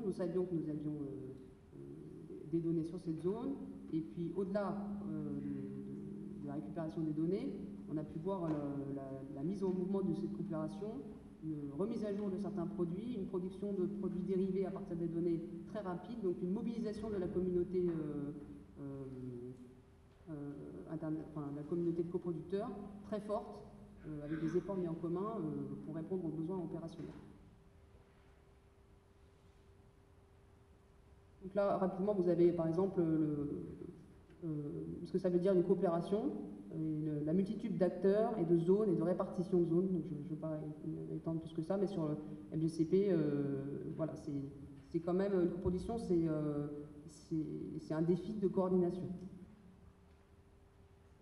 nous savions que nous avions des données sur cette zone. Et puis, au-delà de la récupération des données, on a pu voir la mise en mouvement de cette coopération, une remise à jour de certains produits, une production de produits dérivés à partir des données très rapide, donc une mobilisation de la communauté la communauté de coproducteurs très forte avec des efforts mis en commun pour répondre aux besoins opérationnels. Donc là, rapidement, vous avez par exemple ce que ça veut dire une coopération, la multitude d'acteurs et de zones et de répartition de zones. Donc je ne vais pas étendre plus que ça, mais sur le MGCP, voilà, c'est quand même une coproduction, c'est un défi de coordination.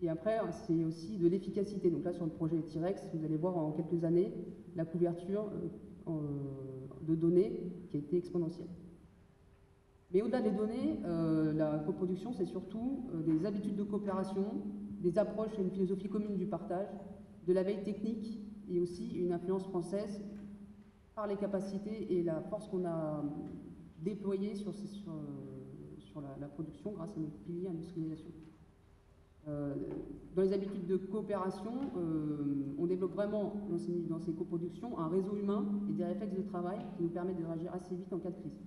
Et après, c'est aussi de l'efficacité. Donc là, sur le projet T-Rex, vous allez voir en quelques années la couverture de données qui a été exponentielle. Mais au-delà des données, la coproduction, c'est surtout des habitudes de coopération, des approches et une philosophie commune du partage, de la veille technique et aussi une influence française par les capacités et la force qu'on a déployée sur la production grâce à notre pilier industrialisation. Dans les habitudes de coopération, on développe vraiment dans ces coproductions un réseau humain et des réflexes de travail qui nous permettent de réagir assez vite en cas de crise.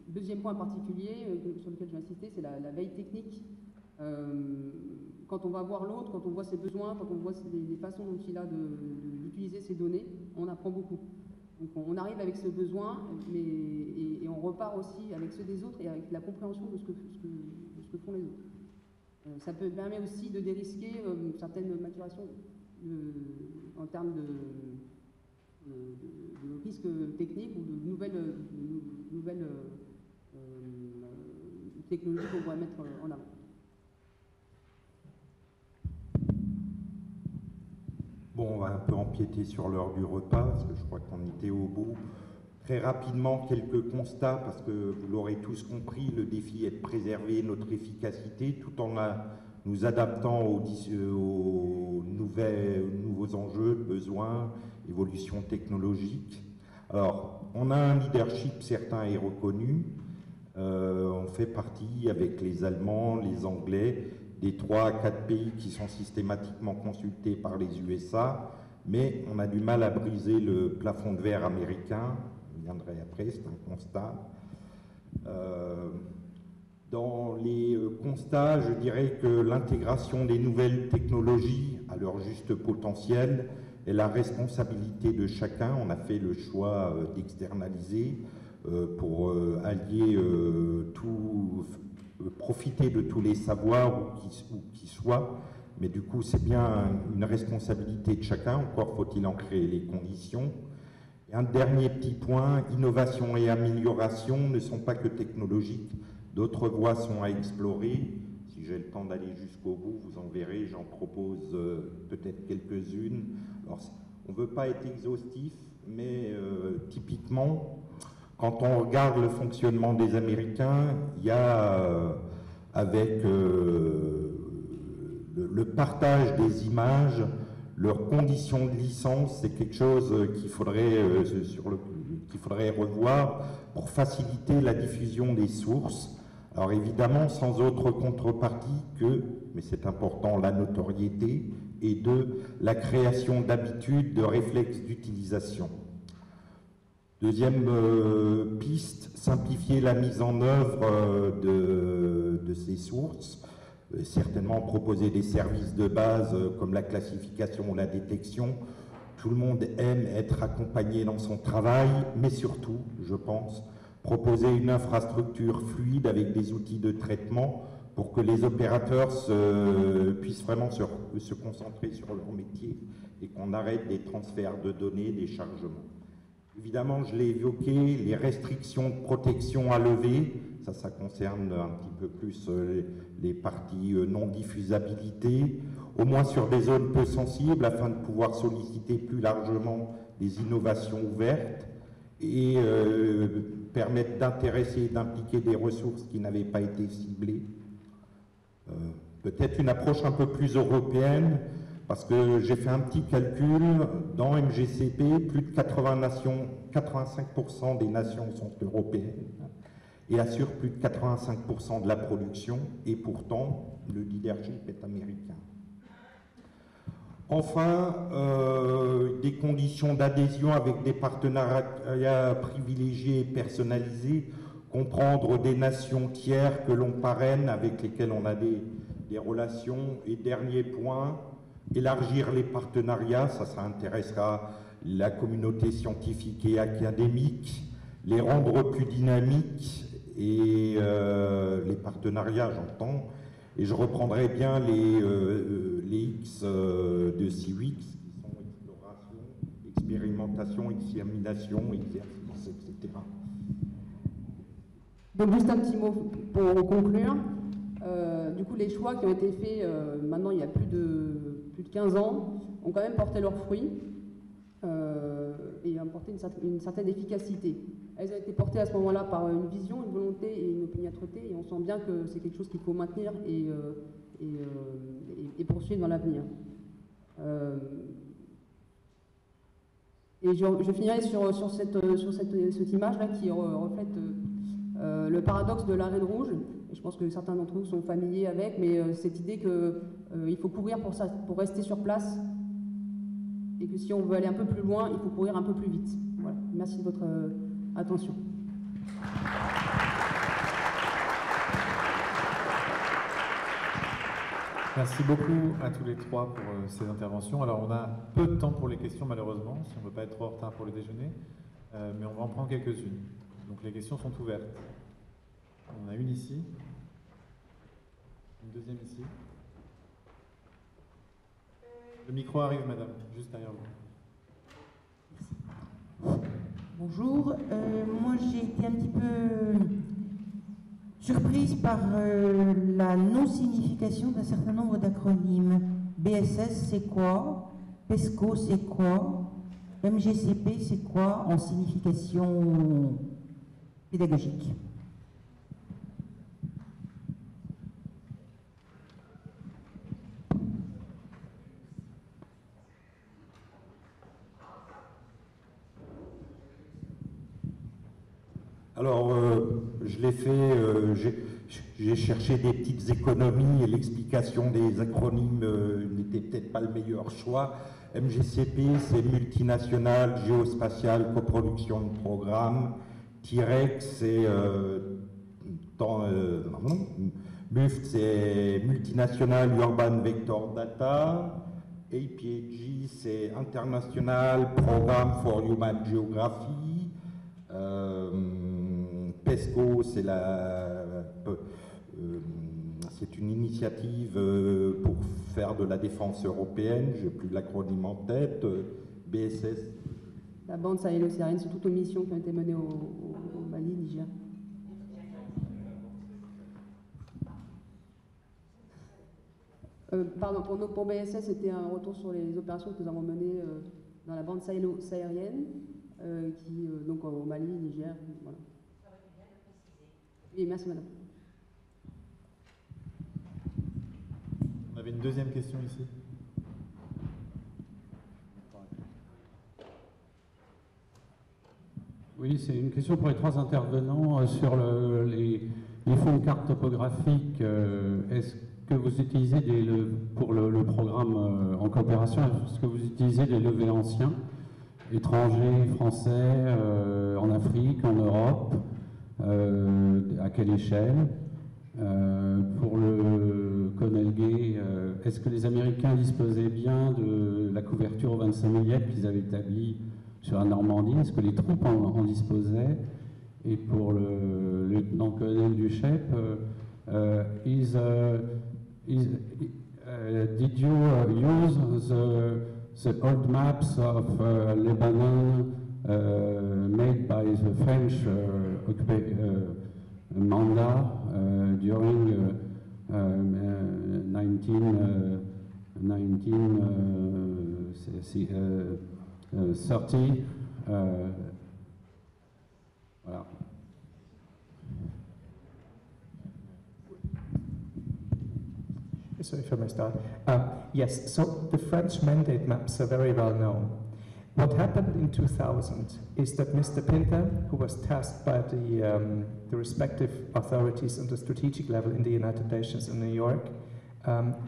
Deuxième point particulier sur lequel je vais insister, c'est la veille technique. Quand on va voir l'autre, quand on voit ses besoins, quand on voit les façons dont il a d'utiliser ses données, on apprend beaucoup. Donc on arrive avec ce besoin, et on repart aussi avec ceux des autres et avec la compréhension de ce que font les autres. Ça permet aussi de dérisquer certaines maturations en termes de risques techniques ou de nouvelles technologies qu'on pourrait mettre en avant. Bon, on va un peu empiéter sur l'heure du repas, parce que je crois qu'on était au bout. Très rapidement, quelques constats, parce que vous l'aurez tous compris, le défi est de préserver notre efficacité tout en nous adaptant aux nouveaux enjeux, besoins, évolutions technologiques. Alors, on a un leadership certain et reconnu. On fait partie, avec les Allemands, les Anglais, des 3 à 4 pays qui sont systématiquement consultés par les USA, mais on a du mal à briser le plafond de verre américain. Je viendrai après, c'est un constat. Dans les constats, je dirais que l'intégration des nouvelles technologies à leur juste potentiel est la responsabilité de chacun. On a fait le choix d'externaliser pour allier profiter de tous les savoirs où qu'ils soient, mais du coup c'est bien une responsabilité de chacun, encore faut-il en créer les conditions. Et un dernier petit point, innovation et amélioration ne sont pas que technologiques, d'autres voies sont à explorer. Si j'ai le temps d'aller jusqu'au bout, vous en verrez, j'en propose peut-être quelques-unes. Alors, on ne veut pas être exhaustif, mais typiquement, quand on regarde le fonctionnement des Américains, il y a, avec le partage des images, leurs conditions de licence, c'est quelque chose qu'il faudrait revoir pour faciliter la diffusion des sources. Alors évidemment, sans autre contrepartie que, mais c'est important, la notoriété, et la création d'habitudes, de réflexes d'utilisation. Deuxième piste, simplifier la mise en œuvre de ces sources, certainement proposer des services de base comme la classification ou la détection. Tout le monde aime être accompagné dans son travail, mais surtout, je pense, proposer une infrastructure fluide avec des outils de traitement pour que les opérateurs puissent vraiment se concentrer sur leur métier et qu'on arrête des transferts de données, des chargements. Évidemment, je l'ai évoqué, les restrictions de protection à lever, ça concerne un petit peu plus les parties non-diffusabilité, au moins sur des zones peu sensibles, afin de pouvoir solliciter plus largement des innovations ouvertes et permettre d'intéresser et d'impliquer des ressources qui n'avaient pas été ciblées. Peut-être une approche un peu plus européenne, parce que j'ai fait un petit calcul, dans MGCP, plus de 85% des nations sont européennes et assurent plus de 85% de la production, et pourtant, le leadership est américain. Enfin, des conditions d'adhésion avec des partenariats privilégiés et personnalisés, comprendre des nations tiers que l'on parraine, avec lesquelles on a des relations. Et dernier point, élargir les partenariats, ça intéressera la communauté scientifique et académique, les rendre plus dynamiques et les partenariats, j'entends. Et je reprendrai bien les X de CIWIX, qui sont exploration, expérimentation, examination, exercice, etc. Donc juste un petit mot pour conclure. Du coup, les choix qui ont été faits maintenant il y a plus de 15 ans ont quand même porté leurs fruits et ont porté une certaine efficacité. Elles ont été portées à ce moment-là par une vision, une volonté et une opiniâtreté, et on sent bien que c'est quelque chose qu'il faut maintenir et poursuivre dans l'avenir. Et je finirai sur cette image-là qui reflète le paradoxe de la Reine Rouge. Et je pense que certains d'entre vous sont familiers avec, mais cette idée qu'il faut courir pour rester sur place, et que si on veut aller un peu plus loin, il faut courir un peu plus vite. Voilà. Merci de votre attention. Merci beaucoup à tous les trois pour ces interventions. Alors on a peu de temps pour les questions malheureusement, si on ne veut pas être trop en retard pour le déjeuner, mais on va en prendre quelques-unes. Donc les questions sont ouvertes. On a une ici, une deuxième ici. Le micro arrive, madame, juste derrière vous. Bonjour, moi j'ai été un petit peu surprise par la non-signification d'un certain nombre d'acronymes. BSS c'est quoi? PESCO c'est quoi? MGCP c'est quoi en signification pédagogique? Alors, je l'ai fait, j'ai cherché des petites économies et l'explication des acronymes n'était peut-être pas le meilleur choix. MGCP, c'est multinational, géospatial, coproduction de programmes. TIREX, c'est MUFT, c'est multinational, urban vector data. APG, c'est international, programme for human geography. PESCO, c'est une initiative pour faire de la défense européenne, je n'ai plus l'acronyme en tête. BSS. La bande sahélo-saharienne, c'est toutes aux missions qui ont été menées au Mali, Niger. Pardon, pour BSS, c'était un retour sur les opérations que nous avons menées dans la bande sahélo-saharienne, donc au Mali, Niger. Voilà. Oui, merci madame. On avait une deuxième question ici. Oui, c'est une question pour les trois intervenants sur les fonds de cartes topographiques. Est-ce que vous utilisez pour le programme en coopération, est-ce que vous utilisez des levées anciens, étrangers, français, en Afrique, en Europe? À quelle échelle? Pour le Conelgué, est-ce que les Américains disposaient bien de la couverture aux 25 millimètres qu'ils avaient établie sur la Normandie? Est-ce que les troupes en disposaient? Et pour le lieutenant-colonel Duchep, did you use the old maps of Lebanon made by the French mandat during 1930. Voilà. So if I may start. Yes, so the French mandate maps are very well known. What happened in 2000 is that Mr. Pinter, who was tasked by the respective authorities on the strategic level in the United Nations in New York,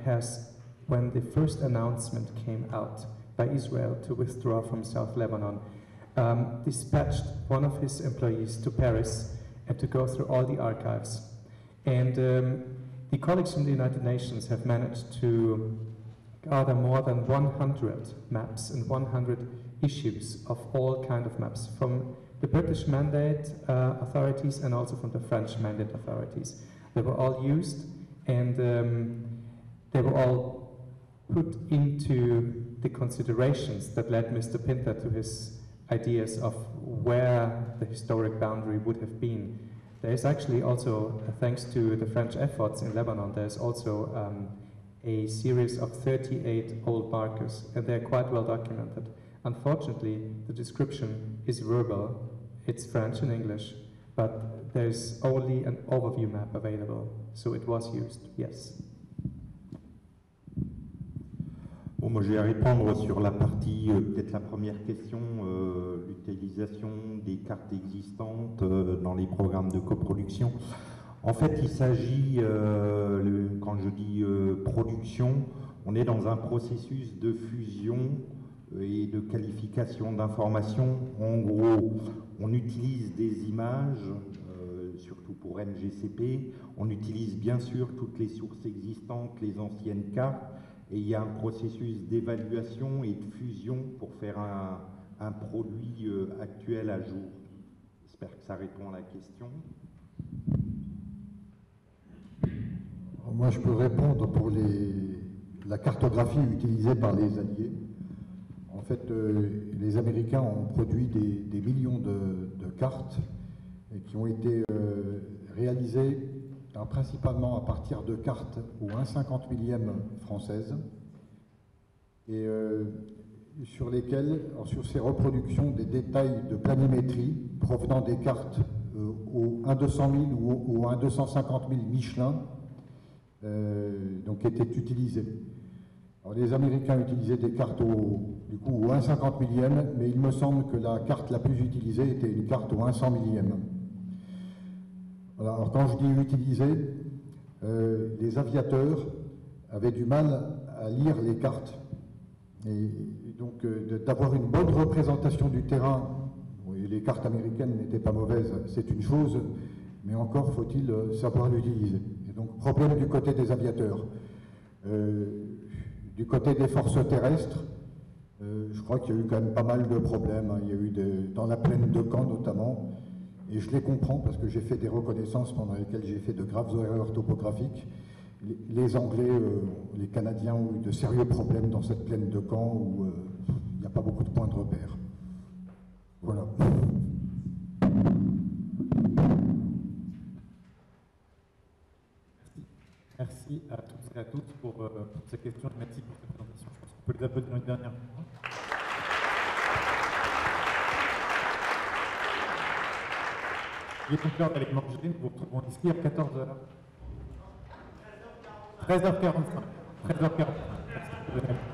has, when the first announcement came out by Israel to withdraw from South Lebanon, dispatched one of his employees to Paris and to go through all the archives. And the colleagues from the United Nations have managed to gather more than 100 maps and 100 issues of all kind of maps from the British mandate authorities and also from the French mandate authorities. They were all used, and they were all put into the considerations that led Mr. Pinter to his ideas of where the historic boundary would have been. There is actually also, thanks to the French efforts in Lebanon, there's also a series of 38 old markers, and they're quite well documented. Unfortunately, the description is verbal. It's French and English, but there's only an overview map available, so it was used, yes. Bon, moi, je vais répondre sur la partie, peut-être la première question, l'utilisation des cartes existantes dans les programmes de coproduction. En fait, il s'agit, quand je dis production, on est dans un processus de fusion et de qualification d'informations. En gros, on utilise des images, surtout pour NGCP, on utilise bien sûr toutes les sources existantes, les anciennes cartes, et il y a un processus d'évaluation et de fusion pour faire un produit actuel à jour. J'espère que ça répond à la question. Moi, je peux répondre pour la cartographie utilisée par les Alliés. En fait, les Américains ont produit des millions de cartes et qui ont été réalisées principalement à partir de cartes au 1/50 millième françaises et sur lesquelles, sur ces reproductions, des détails de planimétrie provenant des cartes au 1/200 000 ou au 1/250 000 Michelin donc étaient utilisés. Alors, les Américains utilisaient des cartes du coup, au 1/50 millième, mais il me semble que la carte la plus utilisée était une carte au 1/100 millième. Voilà, alors quand je dis utiliser, les aviateurs avaient du mal à lire les cartes. Et donc d'avoir une bonne représentation du terrain, oui, les cartes américaines n'étaient pas mauvaises, c'est une chose, mais encore faut-il savoir l'utiliser. Et donc problème du côté des aviateurs. Du côté des forces terrestres, je crois qu'il y a eu quand même pas mal de problèmes. Hein. Il y a eu dans la plaine de Caen notamment, et je les comprends parce que j'ai fait des reconnaissances pendant lesquelles j'ai fait de graves erreurs topographiques. Les Anglais, les Canadiens ont eu de sérieux problèmes dans cette plaine de Caen où il n'y a pas beaucoup de points de repère. Voilà. Merci à tous et à toutes pour ces questions et merci pour cette présentation. Je pense qu'on peut les applaudir une dernière fois. Il est donc l'heure d'aller manger. Nous vous retrouvons ici à 14h. 13h45. 13h45. Merci.